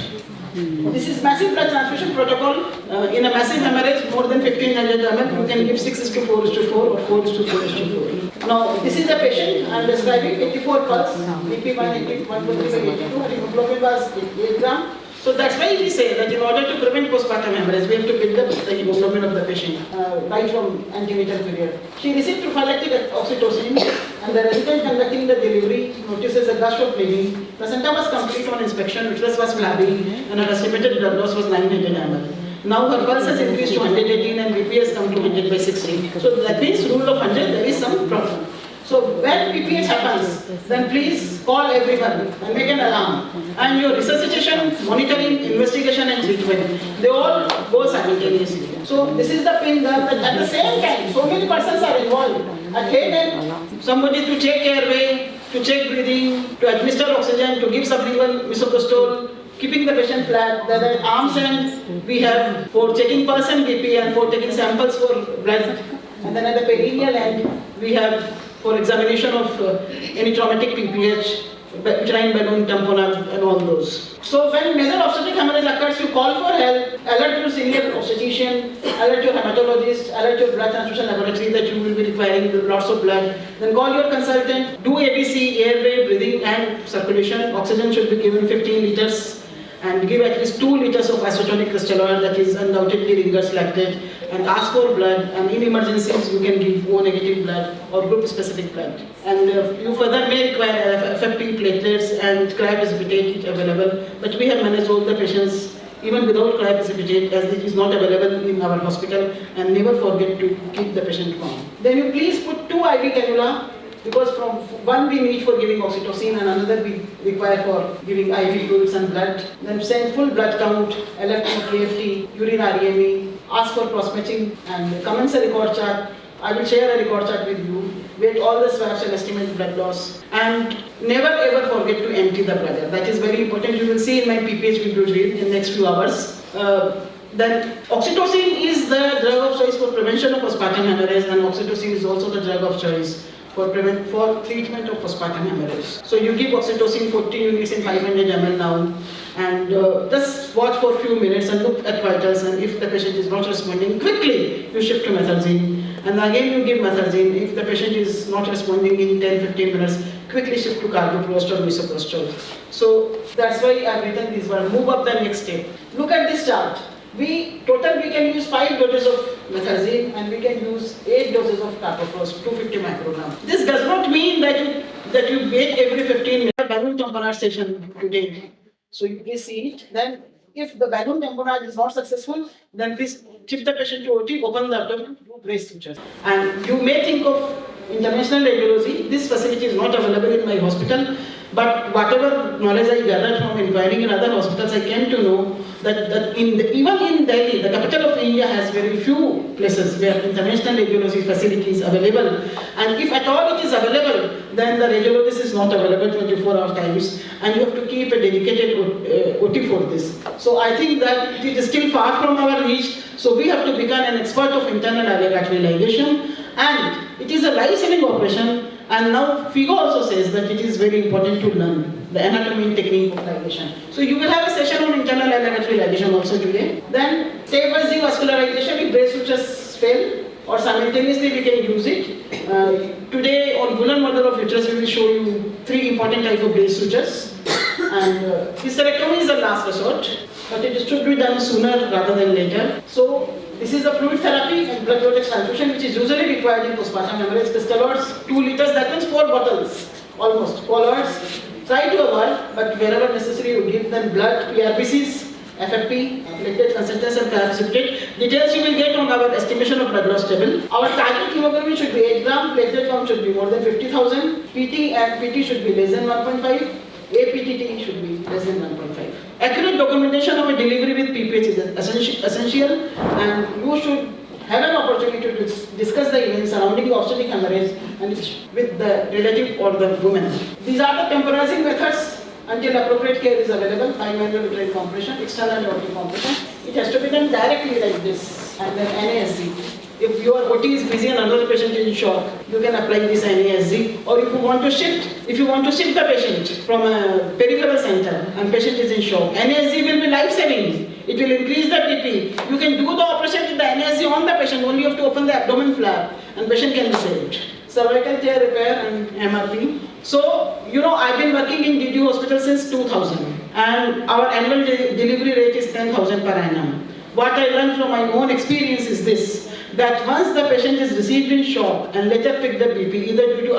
This is massive blood transfusion protocol. In a massive hemorrhage, more than 1500 ml, you can give 6:4:4 or 4:4:4. Now, this is a patient I am describing, 84 pulse, BP 180, 143/82, hemoglobin was 8 gram. So that's why we say that in order to prevent postpartum hemorrhage, we have to build up the hemoglobin of the patient right from antenatal period. She received prophylactic oxytocin and the resident conducting the delivery notices a gush of bleeding. Placenta was complete on inspection, uterus was flabby and her estimated blood loss was 900 ml. Now her pulse has increased to 118 and BP has come to 100/60. So that means rule of 100, there is some problem. So when PPH happens, then please call everyone and make an alarm. And your resuscitation, monitoring, investigation and treatment, they all go simultaneously. So this is the thing that at the same time, so many persons are involved. At head end, somebody to check airway, to check breathing, to administer oxygen, to give sublingual misoprostol, keeping the patient flat. Then at arm's end, we have for checking pulse and BP and for taking samples for blood. And then at the perineal end, we have for examination of any traumatic PPH, uterine balloon, tamponade and all those. So when major obstetric hemorrhage occurs, you call for help, alert your senior obstetrician, alert your hematologist, alert your blood transfusion laboratory that you will be requiring lots of blood. Then call your consultant, do ABC, airway, breathing and circulation. Oxygen should be given 15 liters and give at least 2 liters of isotonic crystalloid that is undoubtedly Ringer's lactate and ask for blood, and in emergencies you can give O negative blood or group specific blood. And you further may require FFP platelets and cryoprecipitate available, but we have managed all the patients even without cryoprecipitate as it is not available in our hospital, and never forget to keep the patient warm. Then you please put 2 IV cannula because from one we need for giving oxytocin and another we require for giving IV fluids and blood. Then send full blood count, LFT, KFT, urine REME, ask for cross-matching and commence a record chart. I will share a record chart with you, weight all the swabs and estimate blood loss. And never ever forget to empty the bladder. That is very important. You will see in my PPH video drill in the next few hours. Then oxytocin is the drug of choice for prevention of postpartum hemorrhage, and oxytocin is also the drug of choice for treatment of postpartum hemorrhage. So you give oxytocin 40 units in 500 ml now, and just watch for a few minutes and look at vitals, and if the patient is not responding, quickly you shift to metharzine. And again you give metharzine. If the patient is not responding in 10-15 minutes, quickly shift to carboprost or misoprostol. So that's why I've written this one, move up the next step. Look at this chart. We can use 5 doses of metharzine and we can use 8 doses of carboprost, 250 micrograms. This does not mean that you wait every 15 minutes. Balloon tamponade session today. So you please see it. Then if the balloon tamponade is not successful, then please shift the patient to OT, open the abdomen, do brace sutures. And you may think of interventional radiology. This facility is not available in my hospital, but whatever knowledge I gathered from inquiring in other hospitals, I came to know that even in Delhi, the capital of India, has very few places where interventional radiology facilities available. And if at all it is available, then the radiologist is not available 24-hour times, and you have to keep a dedicated OT for this. So I think that it is still far from our reach. So we have to become an expert of internal iliac ligation, and it is a life-saving operation. And now FIGO also says that it is very important to learn the anatomy and technique of ligation. So you will have a session on internal iliac ligation also today. Then step-wise devascularization, if brace sutures fail, or simultaneously we can use it. Today on Woolen model of uterus we will show you 3 important types of brace sutures. And hysterectomy is the last resort, but it should be done sooner rather than later. So this is the fluid therapy and blood vortex transfusion, which is usually required in postpartum hemorrhage. Crystalloids, 2 liters, that means 4 bottles, almost. Colloids, try to avoid, but wherever necessary you give them blood, PRBCs, FFP, platelet consistency and precipitate. Details you will get on our estimation of blood loss table. Our target hemoglobin should be 8 gram, platelet count should be more than 50,000, PT and PT should be less than 1.5, APTT should be less than 1.5. Accurate documentation of a delivery with PPH is essential, and you should have an opportunity to discuss the events surrounding the obstetric hemorrhage and with the relative or the woman. These are the temporizing methods until appropriate care is available. 5 manual uterine compression, external aortic compression. It has to be done directly like this, and then NASD. If your OT is busy and another patient is in shock, you can apply this NASD. Or if you want to shift the patient from a peripheral center and patient is in shock, NASD will be life-saving. It will increase the BP. You can do the operation with the NASD on the patient, only you have to open the abdomen flap and patient can be saved. Cervical tear repair and MRP. So, I've been working in DDU hospital since 2000 and our annual delivery rate is 10,000 per annum. What I learned from my own experience is this, that once the patient is received in shock and later pick the BP, either due to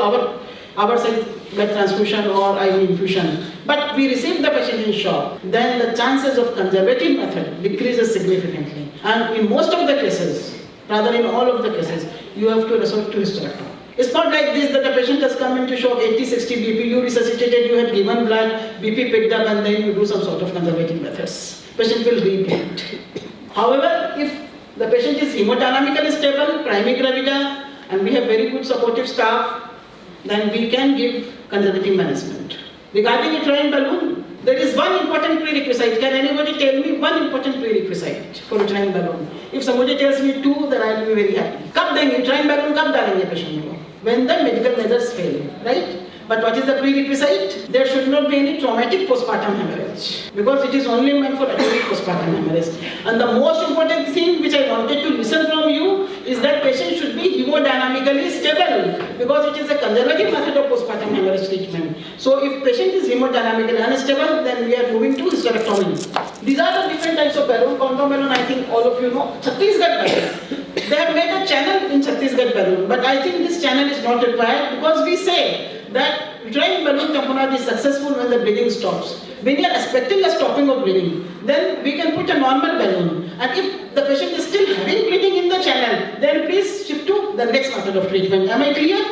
our side blood transfusion or IV infusion, but we receive the patient in shock, then the chances of conservative method decreases significantly. And in most of the cases, rather in all of the cases, you have to resort to hysterectomy. It's not like this that a patient has come into shock, 80, 60 BP, you resuscitated, you had given blood, BP picked up and then you do some sort of conservative methods. Patient will repeat. However, if the patient is hemodynamically stable, primigravida, and we have very good supportive staff, then we can give conservative management. Regarding uterine balloon, there is one important prerequisite. Can anybody tell me one important prerequisite for uterine balloon? If somebody tells me 2, then I will be very happy. Kab denge uterine balloon, kab dalenge patient ko? When the medical measures fail, right? But what is the prerequisite? There should not be any traumatic postpartum hemorrhage, because it is only meant for acute postpartum hemorrhage. And the most important thing which I wanted to listen from you is that patient should be hemodynamically stable, because it is a conservative method of postpartum hemorrhage treatment. So if patient is hemodynamically unstable, then we are moving to hysterectomy. These are the different types of balloon. Condom balloon, I think all of you know. Chhattisgarh balloon. They have made a channel in Chhattisgarh balloon, but I think this channel is not required, because we say that uterine balloon tamponade is successful when the bleeding stops. When you are expecting a stopping of bleeding, then we can put a normal balloon. And if the patient is still having bleeding in the channel, then please shift to the next method of treatment. Am I clear?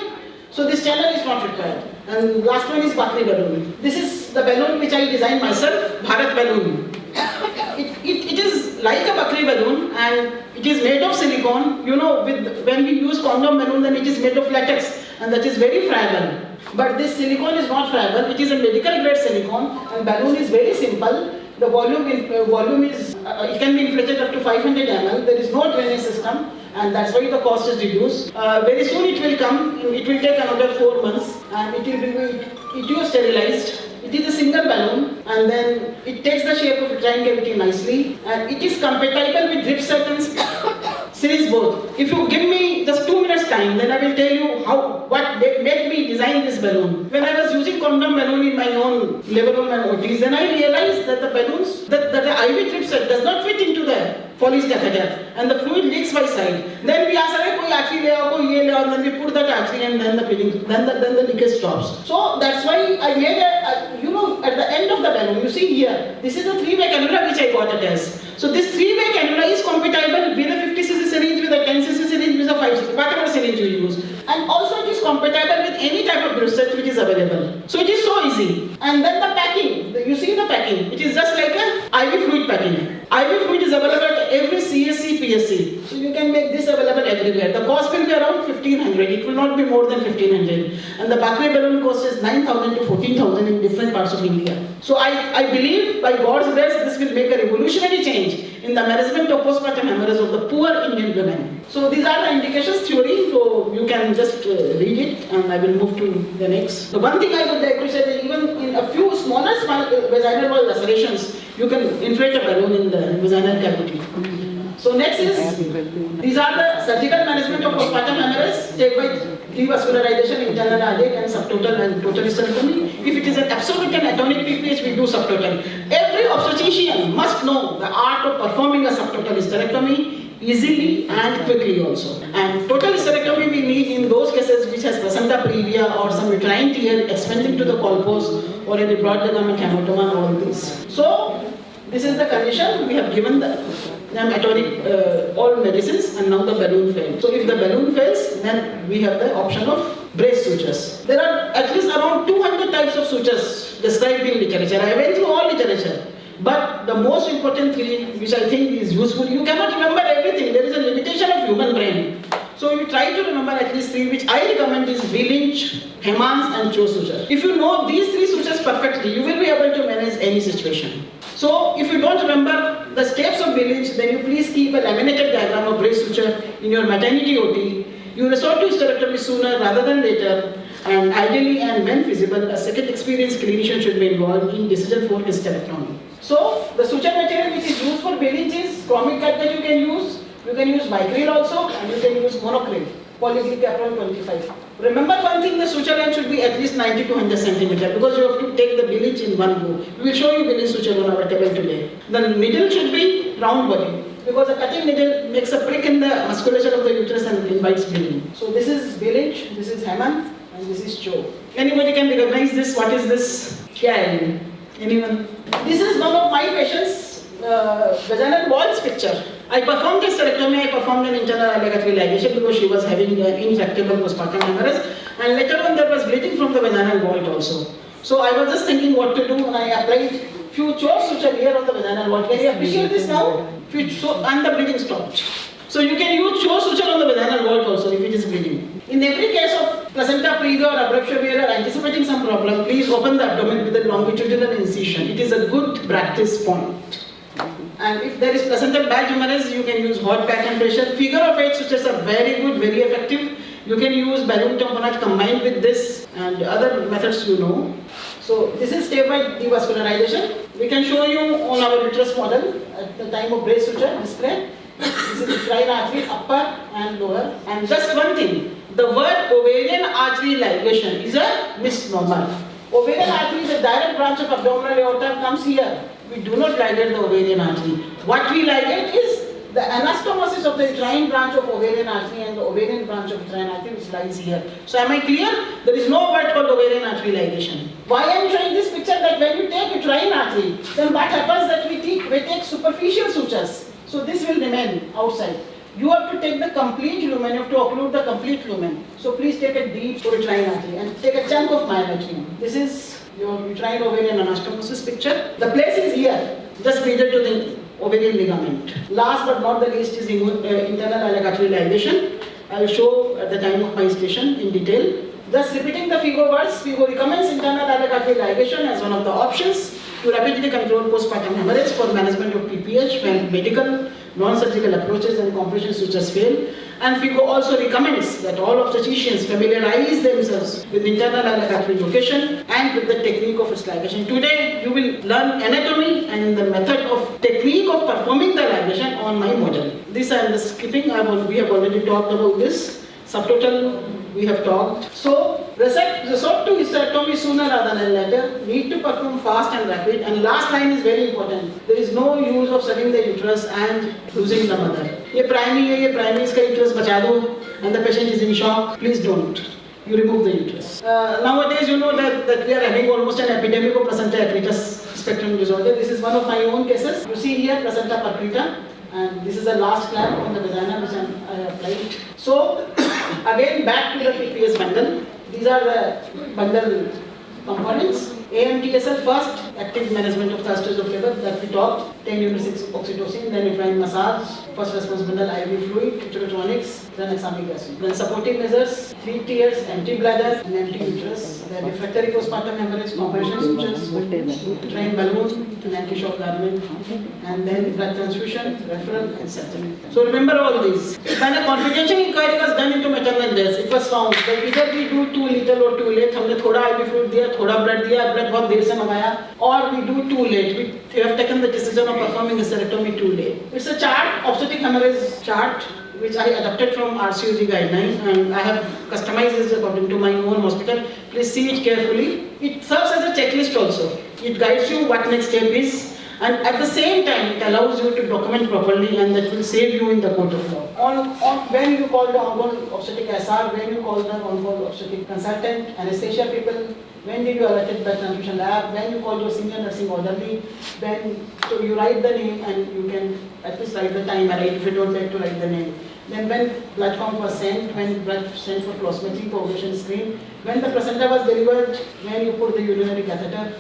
So this channel is not required. And last one is Bakri balloon. This is the balloon which I designed myself, Bharat balloon. It is like a Bakri balloon and it is made of silicone. When we use condom balloon, then it is made of latex and that is very friable. But this silicone is not friable. It is a medical grade silicone and balloon is very simple. The volume is, it can be inflated up to 500 ml. There is no drainage system and that's why the cost is reduced. Very soon it will come. It will take another 4 months and it will be sterilized. It is a single balloon and then it takes the shape of uterine cavity nicely and it is compatible with drip set and series both. If you give me just 2 minutes time, then I will tell you what made me design this balloon. When I was using condom balloon in my own labor room and OTs, then I realized that the balloons, that the IV drip set does not fit into the Foley's catheter and the fluid leaks by side. Then we ask, koi artery le aao, koi ye le aao, and then we put that artery and then the bleeding, then the leakage stops. So that's why I made at the end of the balloon, you see here, this is a 3-way cannula which I got it as. So this 3-way cannula is compatible with a 50cc syringe, with a 10cc syringe, with a 5cc, whatever syringe you use. And also it is compatible with any type of drip which is available. So it is so easy. And then the packing, you see the packing, it is just like a IV fluid packing. IV fluid is available at every CSC, PSC. So you can make this available everywhere. The cost will be around 1500. It will not be more than 1500. And the Bakri balloon cost is 9,000 to 14,000 in different parts of India. So I believe by God's grace this will make a revolutionary change in the management of postpartum hemorrhage of the poor Indian women. So these are the indications theory. So you can just read it and I will move to the next. The one thing I would like to say that even in a few smaller vaginal wall lacerations, you can inflate a balloon in the vaginal cavity. So next is, these are the surgical management of postpartum hemorrhage, take by devascularization, internal aortic and subtotal and total hysterectomy. If it is an absolute and atonic PPH, we do subtotal. Every obstetrician must know the art of performing a subtotal hysterectomy easily and quickly also. And total hysterectomy we need in those cases which has placenta previa or some uterine tear expanding to the colpos or any broad ligament hematoma and all this. So This is the condition. We have given them all medicines, and now the balloon failed. So if the balloon fails, then we have the option of brace sutures. There are at least around 200 types of sutures described in literature. I went through all literature. But the most important thing, which I think is useful, you cannot remember everything. There is a limitation of human brain. So you try to remember at least 3, which I recommend is Wheelinch, Hemans and Cho suture. If you know these 3 sutures perfectly, you will be able to manage any situation. So if you don't remember the steps of Wheelinch, then you please keep a laminated diagram of brace suture in your maternity OT. You resort to hysterectomy sooner rather than later. And ideally, and when feasible, a second experienced clinician should be involved in decision for hysterectomy. So the suture material which is used for Wheelinch is chromic cut that you can use. You can use Vicryl also, and you can use monocryl, polyglycerol 25. Remember one thing, the suture length should be at least 90 to 100 centimeter because you have to take the Wheelinch in one go. We will show you Wheelinch suture on our table today. The needle should be round body because a cutting needle makes a prick in the musculature of the uterus and invites bleeding. So this is Wheelinch, this is Heman, and this is Cho. Anybody can recognize this? What is this? Kya hai? Anyone? This is one of my patients' vaginal walls picture. I performed a hysterectomy, I performed an internal alligatory ligation because she was having an intractable postpartum hemorrhage, and later on there was bleeding from the vaginal vault also. So I was just thinking what to do, and I applied few Cho suture here on the vaginal vault. Can you appreciate this now? And the bleeding stopped. So you can use Cho suture on the vaginal vault also if it is bleeding. In every case of placenta previa or abruptio where you are anticipating some problem, please open the abdomen with a longitudinal incision. It is a good practice point. And if there is placental bag hemorrhage, you can use hot pack and pressure. Figure of 8 sutures are very good, very effective. You can use balloon tamponade combined with this and other methods you know. So this is step by devascularization. We can show you on our uterus model at the time of brace suture display. This is the uterine artery, upper and lower. And just one thing, the word ovarian artery ligation is a misnomer. Ovarian artery is a direct branch of abdominal aorta, comes here. We do not ligate the ovarian artery. What we ligate is the anastomosis of the uterine branch of ovarian artery and the ovarian branch of uterine artery which lies here. So am I clear? There is no word called ovarian artery ligation. Why I am showing this picture that when you take uterine artery, then what happens that we take superficial sutures. So this will remain outside. You have to take the complete lumen, you have to occlude the complete lumen. So please take a deep uterine artery and take a chunk of myometrium. This is your uterine ovarian anastomosis picture. The place is here, just medial to the ovarian ligament. Last but not the least is internal alligatory ligation. I will show at the time of my station in detail. Thus repeating the FIGO words, FIGO recommends internal alligatory ligation as one of the options to rapidly control postpartum hemorrhage for management of PPH when medical, non-surgical approaches and compression sutures fail. And FIGO also recommends that all obstetricians familiarize themselves with internal alligatory location and with the technique of its ligation. Today, you will learn anatomy and the method of technique of performing the ligation on my model. This I am just skipping. We have already talked about this. Subtotal we have talked. So, resort to hysterectomy sooner rather than later. Need to perform fast and rapid. And last line is very important. There is no use of severing the uterus and losing the mother. ये primary है, ये primary इसका uterus बचा दो, and the patient is in shock. Please don't. You remove the uterus. Nowadays, you know that we are having almost an epidemic of placenta accretus spectrum disorder. This is one of my own cases. You see here placenta percreta, and this is the last clamp on the vagina which I applied. So, again back to the PPS bundle. These are the bundle components. AMTSL first, active management of third stage of labor that we talked, 10 unit 6 oxytocin, then uterine massage, first response bundle IV fluid, uterotronics, then examic acid. Then supportive measures, 3 tears, empty bladder and empty uterus, then refractory postpartum hemorrhage, compression sutures, uterine balloon, an anti-shock garment, and then blood transfusion, referral and surgery. So remember all these. When a confidential inquiry was done into maternal deaths, it was found that either we do too little or too late. हमने थोड़ा IV fluid दिया, थोड़ा blood दिया, blood बहुत देर से मंगाया, or we do too late. We have taken the decision of performing hysterectomy too late. It's a chart, obstetric hemorrhage chart, which I adapted from RCOG guidelines, and I have customized this according to my own hospital. Please see it carefully. It serves as a checklist also. It guides you what next step is, and at the same time it allows you to document properly, and that will save you in the court of law. When you call the on-call obstetric SR, when you call the on-call obstetric consultant, anesthesia people, when did you allotted blood transfusion lab, when you call your senior nursing orderly, so you write the name and you can at least write the time, right, if you don't like to write the name. Then when blood count was sent, when blood sent for plasmatic coagulation screen, when the placenta was delivered, when you put the urinary catheter,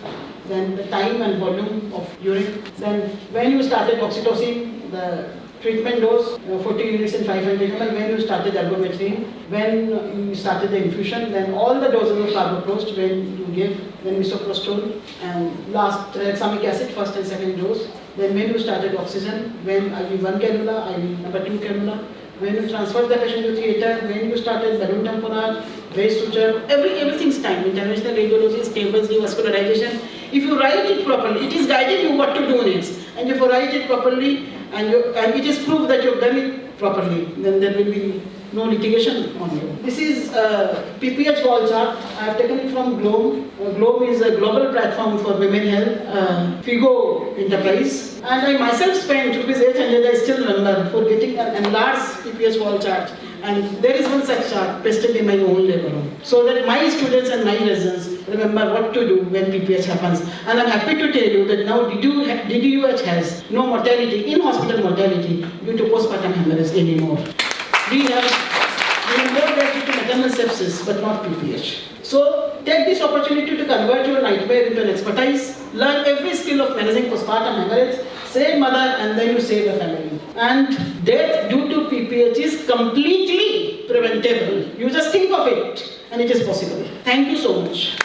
then the time and volume of urine, then when you started oxytocin, the treatment dose, 40 units in 500 ml, when you started ergometrin, when you started the infusion, then all the doses of carboprost, when you give, then misoprostol, and last tranexamic acid, first and second dose, then when you started oxygen, when IV 1 cannula, IV number 2 cannula, when you transferred the patient to theatre, when you started balloon tamponade, raised suture, everything's time, interventional radiology, stable vascularization. If you write it properly, it is guiding you what to do next. And if you write it properly, and it is proof that you have done it properly, then there will be no litigation on you. This is PPH wall chart. I have taken it from Globe. Globe is a global platform for women health, FIGO enterprise. And I myself spent ₹800, I still remember, for getting an enlarged PPH wall chart. And there is one such chart pasted in my own labor room, so that my students and my residents remember what to do when PPH happens. And I'm happy to tell you that now DDUH has no mortality, in-hospital mortality, due to postpartum hemorrhage anymore. We have more death due to maternal sepsis, but not PPH. So take this opportunity to convert your nightmare into an expertise, learn every skill of managing postpartum hemorrhage, save mother, and then you save the family. And death due to PPH is completely preventable. You just think of it, and it is possible. Thank you so much.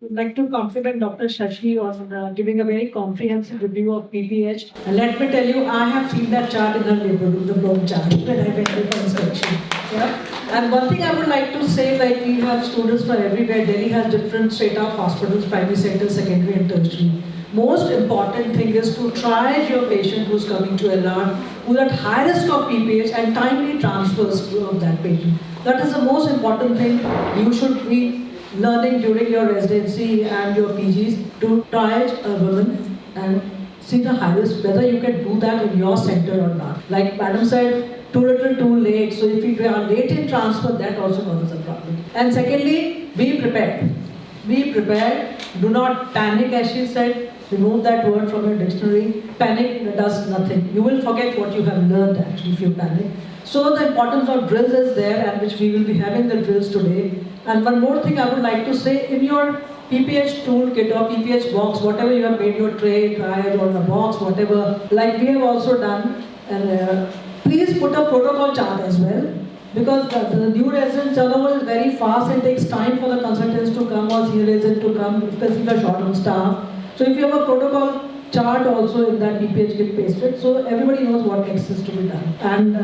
I'd like to compliment Dr. Shashi on giving a very comprehensive review of PPH. And let me tell you, I have seen that chart in the labor room, the Globe chart, when I went for inspection. Yeah? And one thing I would like to say, like we have students from everywhere. Delhi has different strata of hospitals, primary sector, secondary and tertiary. Most important thing is to triage your patient who's coming to LR, who's at high risk of PPH, and timely transfers of that patient. That is the most important thing you should be learning during your residency and your PGs, to triage a woman and see the high risk, whether you can do that in your center or not. Like Madam said, too little, too late. So if we are late in transfer, that also causes a problem. And secondly, be prepared. Be prepared. Do not panic, as she said. Remove that word from your dictionary. Panic does nothing. You will forget what you have learned actually if you panic. So the importance of drills is there, and which we will be having the drills today. And one more thing I would like to say, in your PPH toolkit or PPH box, whatever you have made your tray, triage or the box, whatever, like we have also done, and please put a protocol chart as well, because the new resident turnover is very fast and takes time for the consultants to come or senior resident to come, especially if you are short on staff. So if you have a protocol chart also in that PPH kit pasted, so everybody knows what next is to be done. And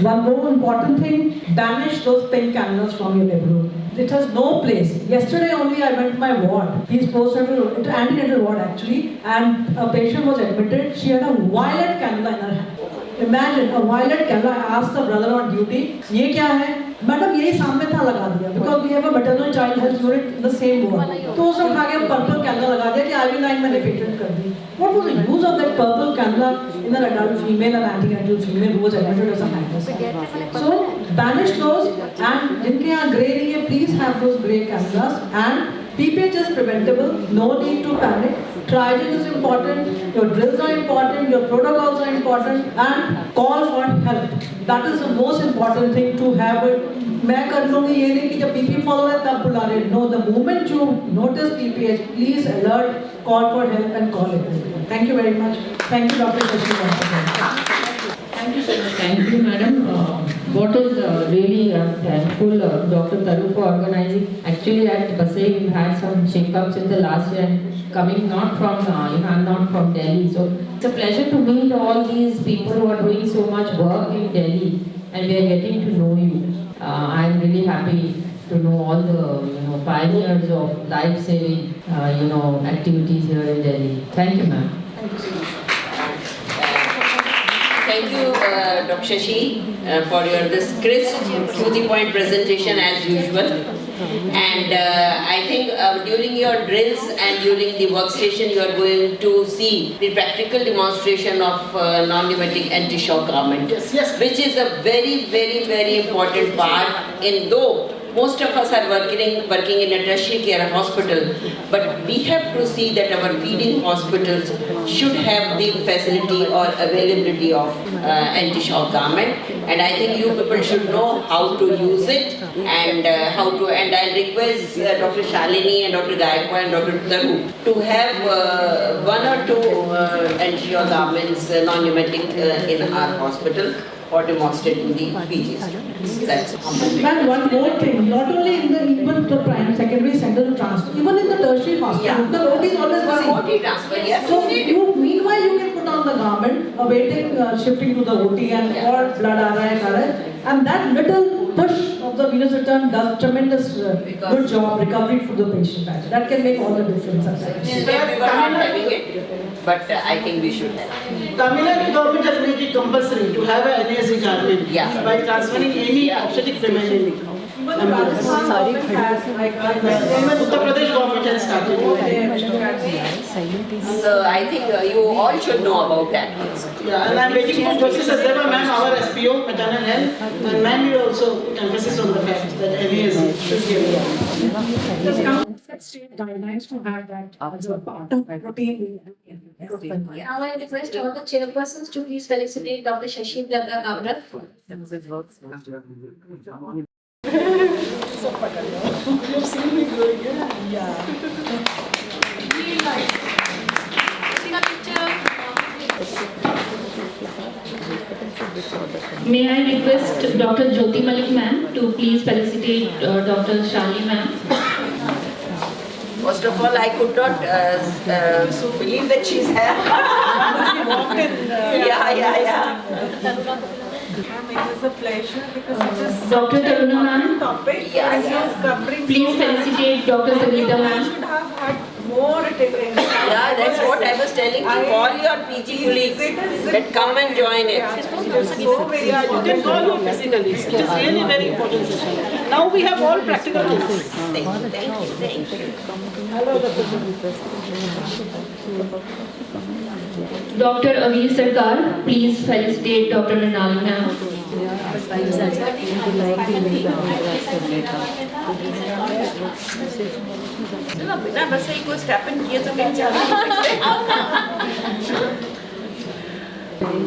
one more important thing, banish those pink cannulas from your labor room. It has no place. Yesterday only I went to my ward, Peace Postnatal, antenatal ward actually, and a patient was admitted. She had a violet cannula in her hand. Imagine a violet cannula. I asked the brother on duty, "ये क्या है?" Madam, यही सामने था, लगा दिया. Because we have a maternal child health unit in the same ward. तो उसने उठा के purple cannula लगा दिया कि IV line मैंने patent कर दी. What was the use of that purple cannula in an adult female and antenatal female who was admitted as a high risk? So banish those, and जिनके यहाँ grey नहीं है, please have those grey cannulas. And PPH is preventable. No need to panic. Triaging is important. Your drills are important. Your protocols are important. And call for help. That is the most important thing to have it. मैं कर लूँगी ये नहीं कि जब PP follow है तब बुला रहे. No, the moment you notice PPH, please alert, call for help and call it. Thank you very much. Thank you, Dr. Shashi. Thank you so much. Thank you, madam. What is really thankful Dr. Taru for organizing. Actually, at Basai we had some shake-ups in the last year, and coming not from I'm not from Delhi, so it's a pleasure to meet all these people who are doing so much work in Delhi, and we are getting to know you. I'm really happy to know all the pioneers of life-saving activities here in Delhi. Thank you, ma'am. Thank you so much. Thank you, Dr. Shashi, for this crisp, to-the-point presentation as usual. And I think during your drills and during the workstation, you are going to see the practical demonstration of non-pneumatic anti-shock garment, Yes. which is a very, very, very important part. In though most of us are working in a tertiary care hospital, but we have to see that our feeding hospitals should have the facility or availability of anti-shock garment, and I think you people should know how to use it and and I'll request Dr. Shalini and Dr. Gaikwad and Dr. Taru to have one or two anti-shock garments, non-pneumatic in our hospital or demonstrating the PGs. That's And one more thing, not only in the even the primary, secondary, secondary transfer, even in the tertiary hospital, the road is always the OT transfer, yes. So you, meanwhile, you can put on the garment, awaiting shifting to the OT and or blood RI, and that little push of the venous return does tremendous good job recovery for the patient. That can make all the difference. We were not having it, but I think we should have. Tamil Nadu government has made it compulsory to have a NASD garment by transferring any obstetric feminine. Even Rajasthan government has, like, Even Uttar Pradesh government has started. So I think you all should know about that. Yeah, and I'm waiting for Joshi Sachdeva ma'am, our SPO, maternal health, and ma'am will also put emphasis on the fact that NASD should be available. state guidelines to have that as a part of routine. Now I request all the chairpersons to please felicitate Dr. Shashi Prabha Gavra. You've seen me doing it? Yeah. May I request Dr. Jyoti Malik ma'am to please felicitate Dr. Shali ma'am. First of all, I could not believe that she's here. She walked in. Yeah. It was a pleasure because it is Dr. Taruna ma'am, topic Yeah, and yeah. you're covering. please felicitate Dr. Sangeeta ma'am. should have had more attention. Yeah, that's what I was telling to all your PG colleagues that come and join it. So very Yeah, you can call you physically. It is really very important session. Now we have all practical cases. Thank you. Dr. Avir Sarkar, please felicitate Dr. Nanali ma'am. बिना बस ही कोई step in किए तो मैं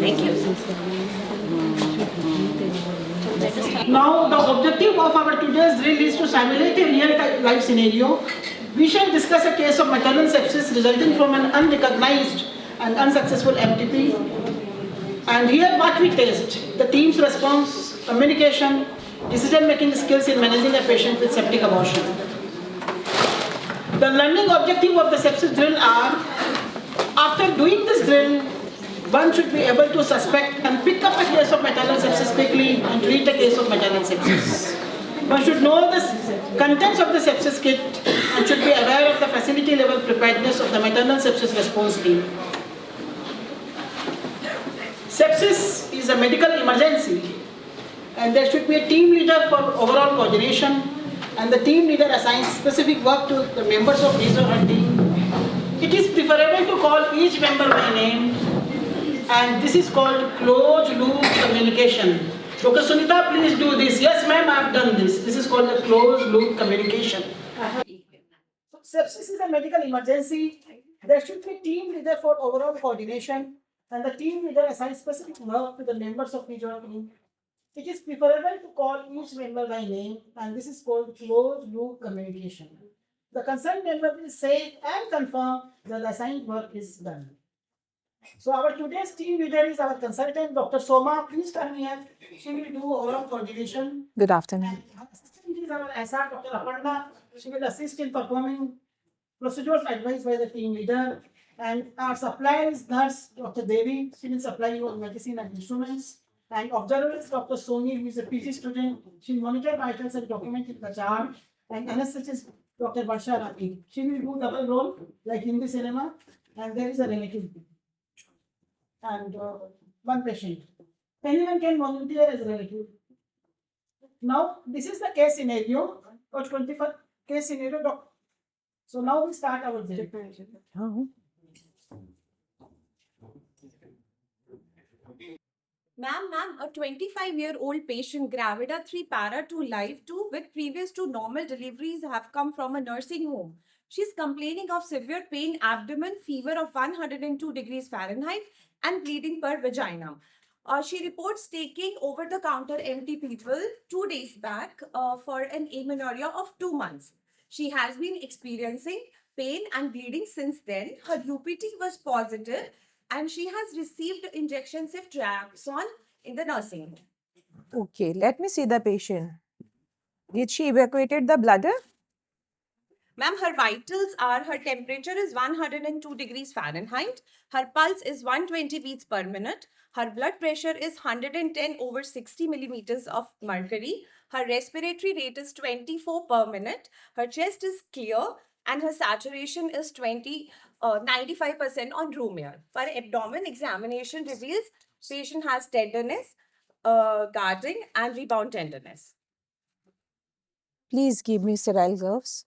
Thank you. Now the objective of our today's drill is to simulate a real life scenario. We shall discuss a case of maternal sepsis resulting from an unrecognized and unsuccessful MTP. And here what we test, the team's response, communication, decision-making skills in managing a patient with septic abortion. The learning objective of the sepsis drill are, after doing this drill, one should be able to suspect and pick up a case of maternal sepsis quickly and treat a case of maternal sepsis. One should know the contents of the sepsis kit and should be aware of the facility level preparedness of the maternal sepsis response team. Sepsis is a medical emergency and there should be a team leader for overall coordination, and the team leader assigns specific work to the members of his or her team. It is preferable to call each member by name, and this is called closed loop communication. Dr. Sunita, please do this. Yes, ma'am, I have done this. This is called a closed loop communication. So, sepsis is a medical emergency. There should be a team leader for overall coordination, and the team leader assigns specific work to the members of each or her team. It is preferable to call each member by name, and this is called closed loop communication. The concerned member will say and confirm that the assigned work is done. So our today's team leader is our consultant, Dr. Soma. Please come here. She will do overall coordination. Good afternoon. And her assistant is our SR, Dr. Aparna. She will assist in performing procedures advised by the team leader. And our supplier is nurse, Dr. Devi. She will supply you medicine and instruments. And observer is Dr. Soni, who is a PG student. She will monitor vitals and document in the chart. And anesthetist Dr. Varsha Rathi. She will do double role like in the cinema. And there is a relative. And one patient. Anyone can volunteer as a relative. Now, this is the case scenario, or 21st case scenario. So now we start our visit. Ma'am, a 25-year-old patient, Gravida 3 Para 2 Live 2 with previous to normal deliveries have come from a nursing home. She's complaining of severe pain, abdomen, fever of 102 degrees Fahrenheit and bleeding per vagina. She reports taking over-the-counter MT-People 2 days back for an amenorrhea of 2 months. She has been experiencing pain and bleeding since then. Her UPT was positive and she has received injection ceftriaxone in the nursing home. Okay, let me see the patient. Did she evacuated the bladder? Ma'am, her vitals are her temperature is 102 degrees Fahrenheit, her pulse is 120 beats per minute, her blood pressure is 110 over 60 millimeters of mercury, her respiratory rate is 24 per minute, her chest is clear, and her saturation is 95% on room air. Her abdomen examination reveals patient has tenderness, guarding, and rebound tenderness. Please give me sterile gloves.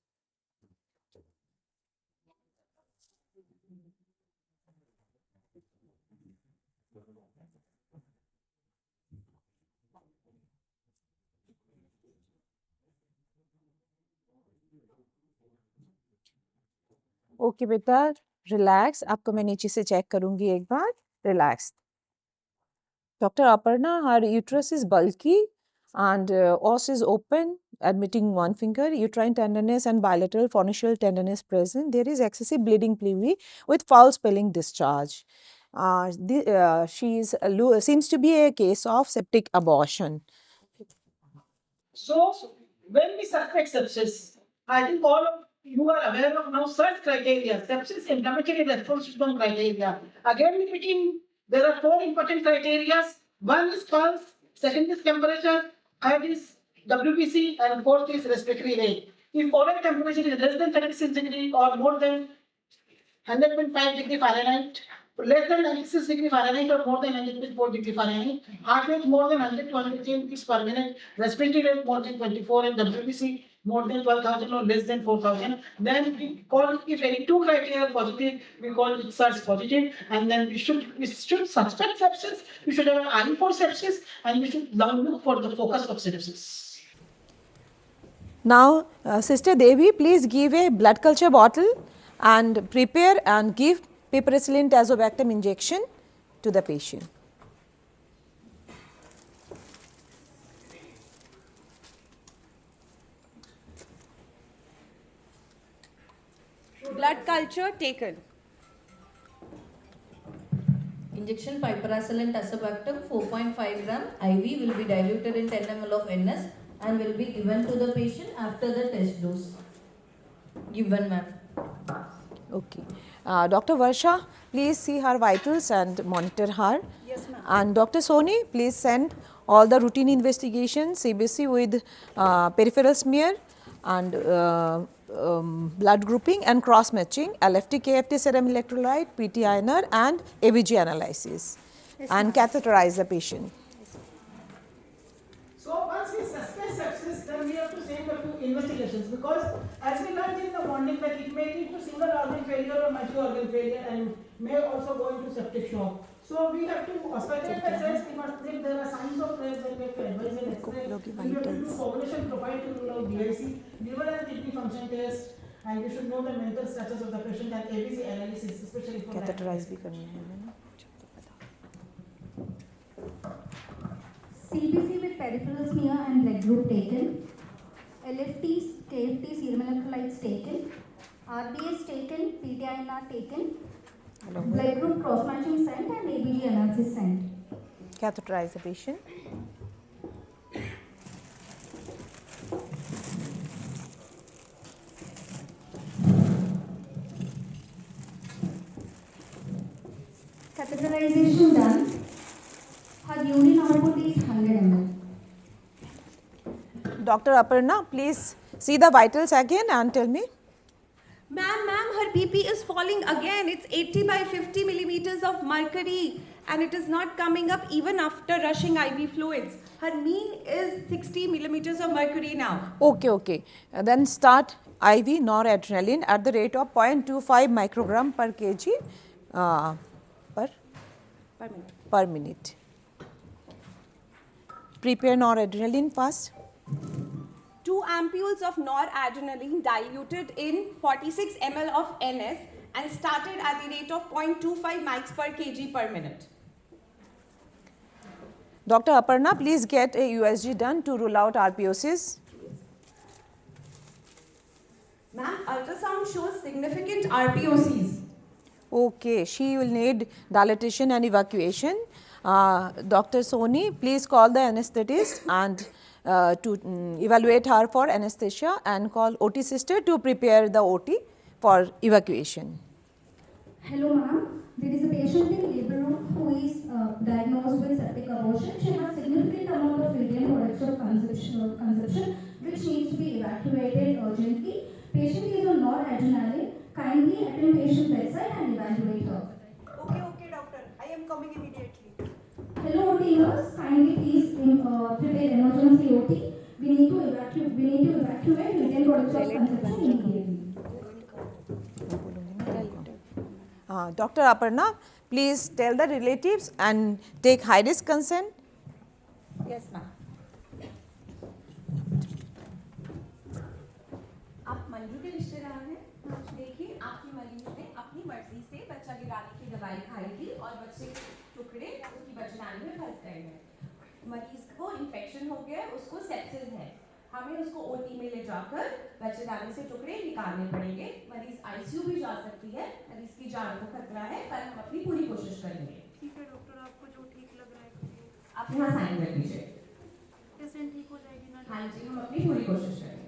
Okay बेटा, relax. आपको मैं नीचे से check करूंगी एक बार. Relax. Dr. Aparna, her uterus is bulky and os is open, admitting one finger, uterine tenderness and bilateral pharyngeal tenderness present. There is excessive bleeding pleury with foul smelling discharge. Seems to be a case of septic abortion. So, when we suspect sepsis, I think all of you are aware of now search criteria, sepsis inflammatory response system criteria. Again, repeating, there are 4 important criteria. One is pulse, second is temperature, third is WBC, and fourth is respiratory rate. If oral temperature is less than 36 degrees or more than 100.5 degree Fahrenheit, less than 96 degree Fahrenheit or more than 104 degree Fahrenheit, heart rate more than 100 to 110 beats per minute, respiratory rate more than 24, and WBC more than 12,000 or less than 4,000, then we call, if any 2 criteria positive, we call it SARS positive, and then we should suspect sepsis, we should have an eye for sepsis, and we should now look for the focus of sepsis. Now, Sister Devi, please give a blood culture bottle and prepare and give piperacillin tazobactam injection to the patient. Blood culture taken. Injection piperacillin tazobactam 4.5 gram IV will be diluted in 10 ml of NS and will be given to the patient after the test dose. Given, ma'am. Okay. Dr. Varsha, please see her vitals and monitor her. Yes, ma'am. And Dr. Soni, please send all the routine investigations, CBC with peripheral smear and blood grouping and cross matching, LFT, KFT serum electrolyte, PT-INR and ABG analysis, and catheterize the patient. So once we suspect sepsis, then we have to say the 2 investigations, because as we learned in the morning that it may lead to single organ failure or multi-organ failure and may also go into septic shock. So we have to speculate the test, if there are signs of threat, then we have to advise an X-ray. We have to do population profile to rule out DIC, liver and kidney function test, and we should know the mental status of the patient and ABC analysis, especially for Catheterize भी करनी है ना. CBC with peripheral smear and blood group taken, LFTs, KFT, serum electrolytes taken, RBS taken, PT-INR taken, blood group cross-matching sent and ABG analysis sent. Catheterize the patient. Catheterization done. Her urine output is 100 ml. Dr. Aparna, please see the vitals again and tell me. Ma'am, her BP is falling again. It's 80 by 50 millimeters of mercury and it is not coming up even after rushing IV fluids. Her mean is 60 millimeters of mercury now. Okay. Then start IV noradrenaline at the rate of 0.25 microgram per kg per minute. prepare noradrenaline fast. 2 ampules of noradrenaline diluted in 46 ml of NS and started at the rate of 0.25 mics per kg per minute. Dr. Aparna, please get a USG done to rule out RPOCs. Ma'am, ultrasound shows significant RPOCs. Okay, she will need dilatation and evacuation. Dr. Soni, please call the anesthetist and to evaluate her for anesthesia and call OT sister to prepare the OT for evacuation. Hello, ma'am. There is a patient in labor room who is diagnosed with septic abortion. She has significant amount of radiant products of consumption, which needs to be evacuated urgently. Patient is on noradrenaline. Kindly attend patient bedside and evaluate her. Okay, doctor. I am coming immediately. Hello, OT nurse. Kindly please prepare emergency OT. We need to evacuate radiant products of consumption immediately. Dr. Aparna, please tell the relatives and take high risk consent. Yes, ma'am. आप मंजू के रिश्तेदार हैं? देखिए, आपकी मरीज ने अपनी मर्जी से बच्चा गिराने की दवाई खाई थी और बच्चे के टुकड़े उसकी बचनानी में फंस गए हैं। मरीज को इन्फेक्शन हो गया है, उसको सेप्सिस है। हमें उसको ओटी में ले जाकर बच्चेदानी से टुकड़े निकालने पड़ेंगे। मरीज आईसीयू भी जा सकती है, मरीज की जान को खतरा है, पर हम अपनी पूरी कोशिश करेंगे। ठीक है डॉक्टर, आपको जो ठीक लग रहा है आप यहाँ साइन कर दीजिए। पेशेंट ठीक हो जाएगी ना? हाँ जी, हम अपनी पूरी कोशिश करेंगे।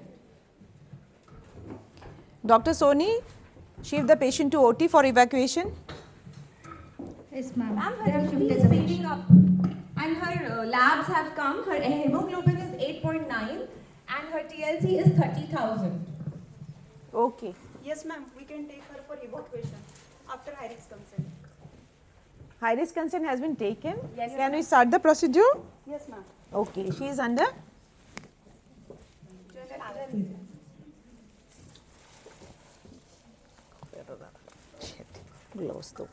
Dr. Soni, shift the patient to OT for evacuation. Yes, ma'am. Ma'am, her BP is speeding up and her labs have come. Her hemoglobin is 8.9 and her TLC is 30,000. Okay. Yes, ma'am. We can take her for evacuation after high risk consent. High risk consent has been taken. Yes, Can we start the procedure? Yes, ma'am. Okay. She is under. Shit. Gloves though.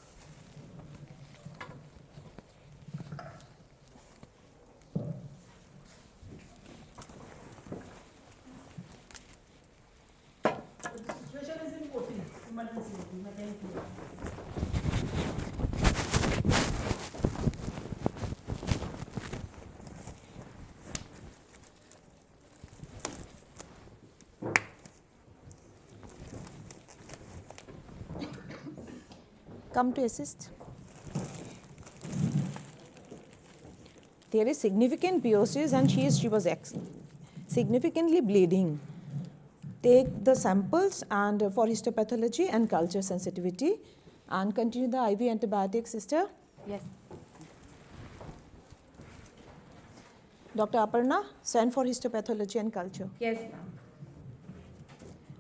Situation is in OT, emergency OT, maternity. Come to assist. There is significant POCs and she was significantly bleeding. Take the samples and for histopathology and culture sensitivity and continue the IV antibiotic, sister. Yes. Dr. Aparna, send for histopathology and culture. Yes, ma'am.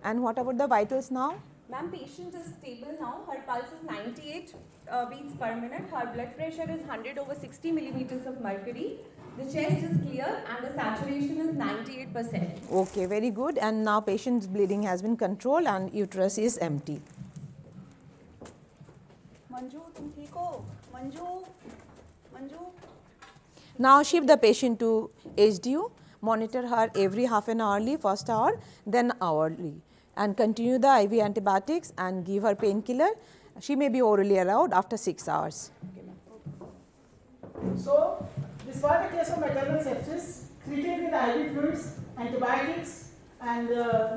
And what about the vitals now? Ma'am, patient is stable now. Her pulse is 98 beats per minute. Her blood pressure is 100/60 millimeters of mercury. The chest is clear and the saturation is 98%. Okay, very good. And now patient's bleeding has been controlled and uterus is empty. Manju, tum theek ho? Manju. Now shift the patient to HDU. Monitor her every half an hourly, first hour, then hourly. And continue the IV antibiotics and give her painkiller. She may be orally allowed after 6 hours. So, this was a case of maternal sepsis treated with IV fluids, antibiotics, and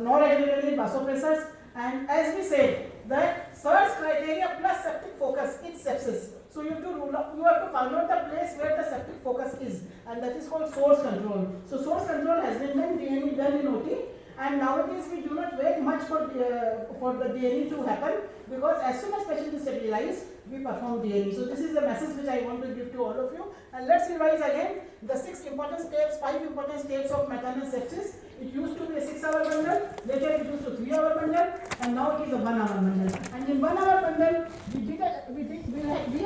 noradrenaline vasopressors. And as we said, that SIRS criteria plus septic focus is sepsis. So you have to find out the place where the septic focus is, and that is called source control. So source control has been done in OT, and nowadays we do not wait much for the DNE to happen, because as soon as patient is stabilized, we perform DNE. So this is the message which I want to give to all of you. And let's revise again the 5 important steps of maternal sepsis. It used to be a 6-hour bundle, later it used to 3-hour bundle, and now it is a 1-hour bundle. And in 1-hour bundle, we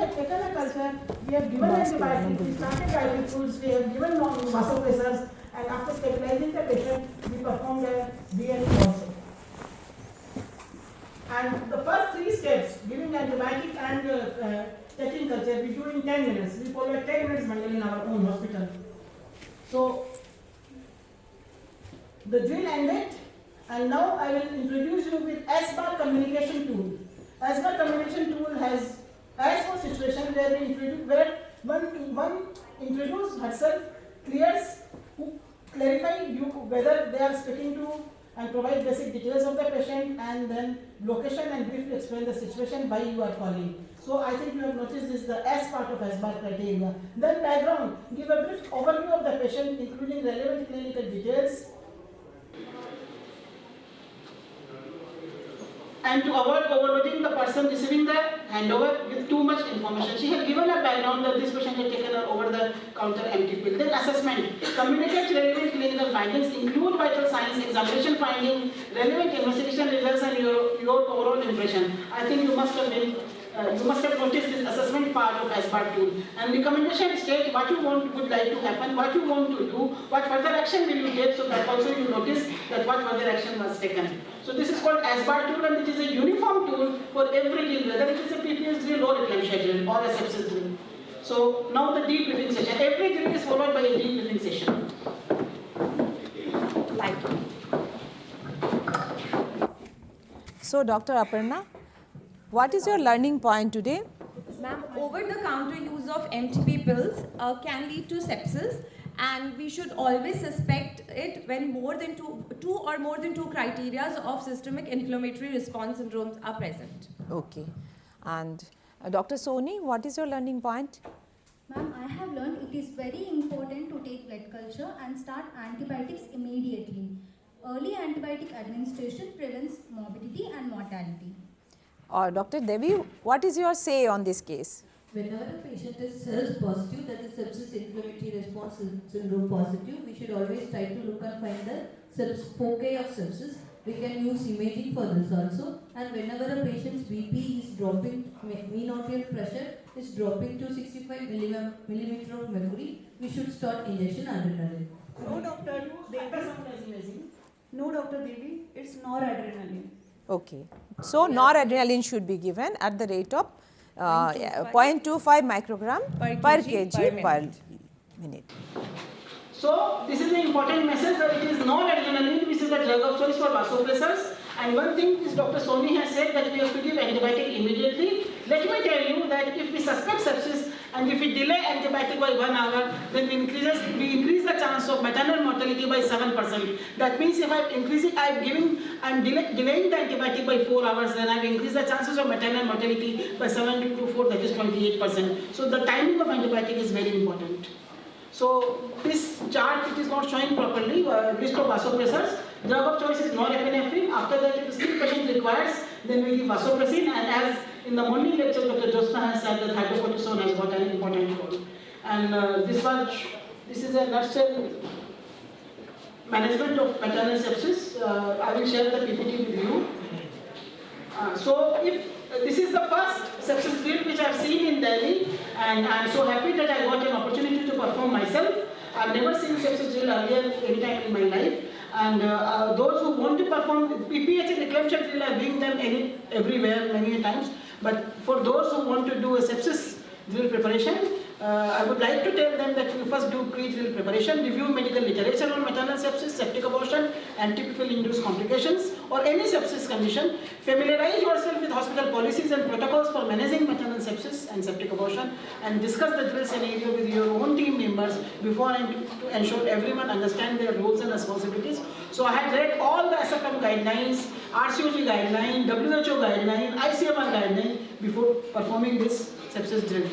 have taken a culture, we have given antibiotics, we started IV fluids, we have given vasopressors, and after stabilizing the patient, we performed a DNE also. And the first 3 steps, giving antibiotic and taking culture, we do in 10 minutes. We follow a 10 minutes bundle in our own hospital. So the drill ended, and now I will introduce you with S-bar communication tool. S-bar communication tool has as for situation where we introduce, where one introduce herself, clarify you whether they are speaking to and provide basic details of the patient, and then location and briefly explain the situation why you are calling. So I think you have noticed this is the S part of S-bar criteria. Then background, give a brief overview of the patient including relevant clinical details. And to avoid overloading the person receiving the handover with too much information. She had given a background that this patient had taken her over-the-counter empty pill. Then assessment. Communicate relevant clinical findings, include vital signs, examination finding, relevant investigation results, and your overall impression. I think you must have noticed this assessment part of S-bar tool. And recommendation state what you would like to happen, what you want to do, what further action will you take, so that also you notice that what further action was taken. So this is called S-bar tool, and it is a uniform tool for every drill, whether it is a PPS drill or a eclampsia drill or a sepsis drill. So now the debriefing session. Every drill is followed by a debriefing session. So Dr. Aparna, what is your learning point today? Ma'am, over-the-counter use of MTP pills can lead to sepsis, and we should always suspect it when more than two criteria of systemic inflammatory response syndromes are present. Okay. And Dr. Soni, what is your learning point? Ma'am, I have learned it is very important to take blood culture and start antibiotics immediately. Early antibiotic administration prevents morbidity and mortality. Dr. Devi, what is your say on this case? Whenever a patient is SIRS positive, that is sepsis inflammatory response syndrome positive, we should always try to look and find the foci of sepsis. We can use imaging for this also. And whenever a patient's BP is dropping, mean arterial pressure is dropping to 65 millimeter of mercury, we should start injection adrenaline. No, Dr. Devi. No, Dr. Devi, it's noradrenaline. Okay. So noradrenaline should be given at the rate of 0.25 microgram per kg per minute. So this is the important message that it is noradrenaline, which is the drug of choice for vasopressors. And one thing is Dr. Soni has said that we have to give antibiotic immediately. Let me tell you that if we suspect sepsis and if we delay antibiotic by 1 hour, then we increase the chance of maternal mortality by 7%. That means if I'm delaying the antibiotic by 4 hours, then I've increased the chances of maternal mortality by 7 to 4, that is 28%. So the timing of antibiotic is very important. So this chart, it is not showing properly, list of vasopressors. Drug of choice is norepinephrine. After that, if the patient requires, then we give vasopressin. And as in the morning lecture, Dr. Josna has said that hydrocortisone has got an important role. And this is a nutshell management of maternal sepsis. I will share the PPT with you. So if this is the first sepsis drill which I have seen in Delhi, and I am so happy that I got an opportunity to perform myself. I have never seen sepsis drill earlier any time in my life. And those who want to perform PPH and eclampsia drill, I bring them everywhere many times. But for those who want to do a sepsis drill preparation, I would like to tell them that you first do pre-drill preparation, review medical literature on maternal sepsis, septic abortion, and typical induced complications, or any sepsis condition. Familiarize yourself with hospital policies and protocols for managing maternal sepsis and septic abortion, and discuss the drill scenario with your own team members before and to ensure everyone understands their roles and responsibilities. So I had read all the SFM guidelines, RCOG guideline, WHO guideline, ICMR guideline before performing this sepsis drill.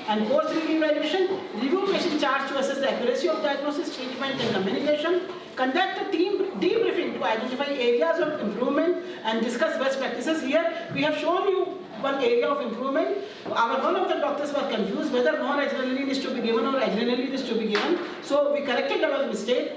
And post-review evaluation, review patient charts to assess the accuracy of diagnosis, treatment, and communication. Conduct a team debriefing to identify areas of improvement and discuss best practices. Here we have shown you one area of improvement. One of the doctors were confused whether noradrenaline is to be given or adrenaline is to be given. So we corrected our mistake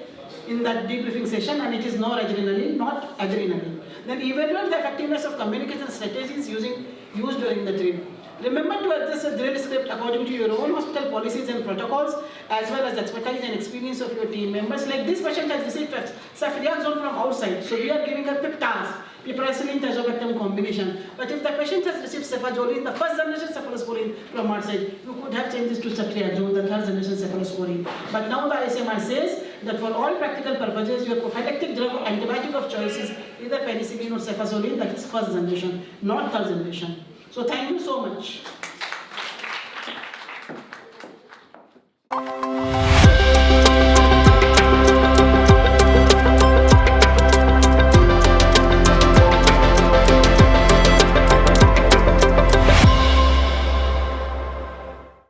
in that debriefing session, and it is noradrenaline, not adrenaline. Then evaluate the effectiveness of communication strategies used during the drill. Remember to adjust the drill script according to your own hospital policies and protocols, as well as the expertise and experience of your team members. Like this patient has received ceftriaxone from outside, so we are giving a quick task. piperacillin tazobactam combination. But if the patient has received cefazolin, the first generation cephalosporin from outside, you could have changed this to ceftriaxone, the third generation cephalosporin. But now the ICMR says that for all practical purposes, your prophylactic drug or antibiotic of choice is either penicillin or cefazolin, that is first generation, not third generation. So thank you so much.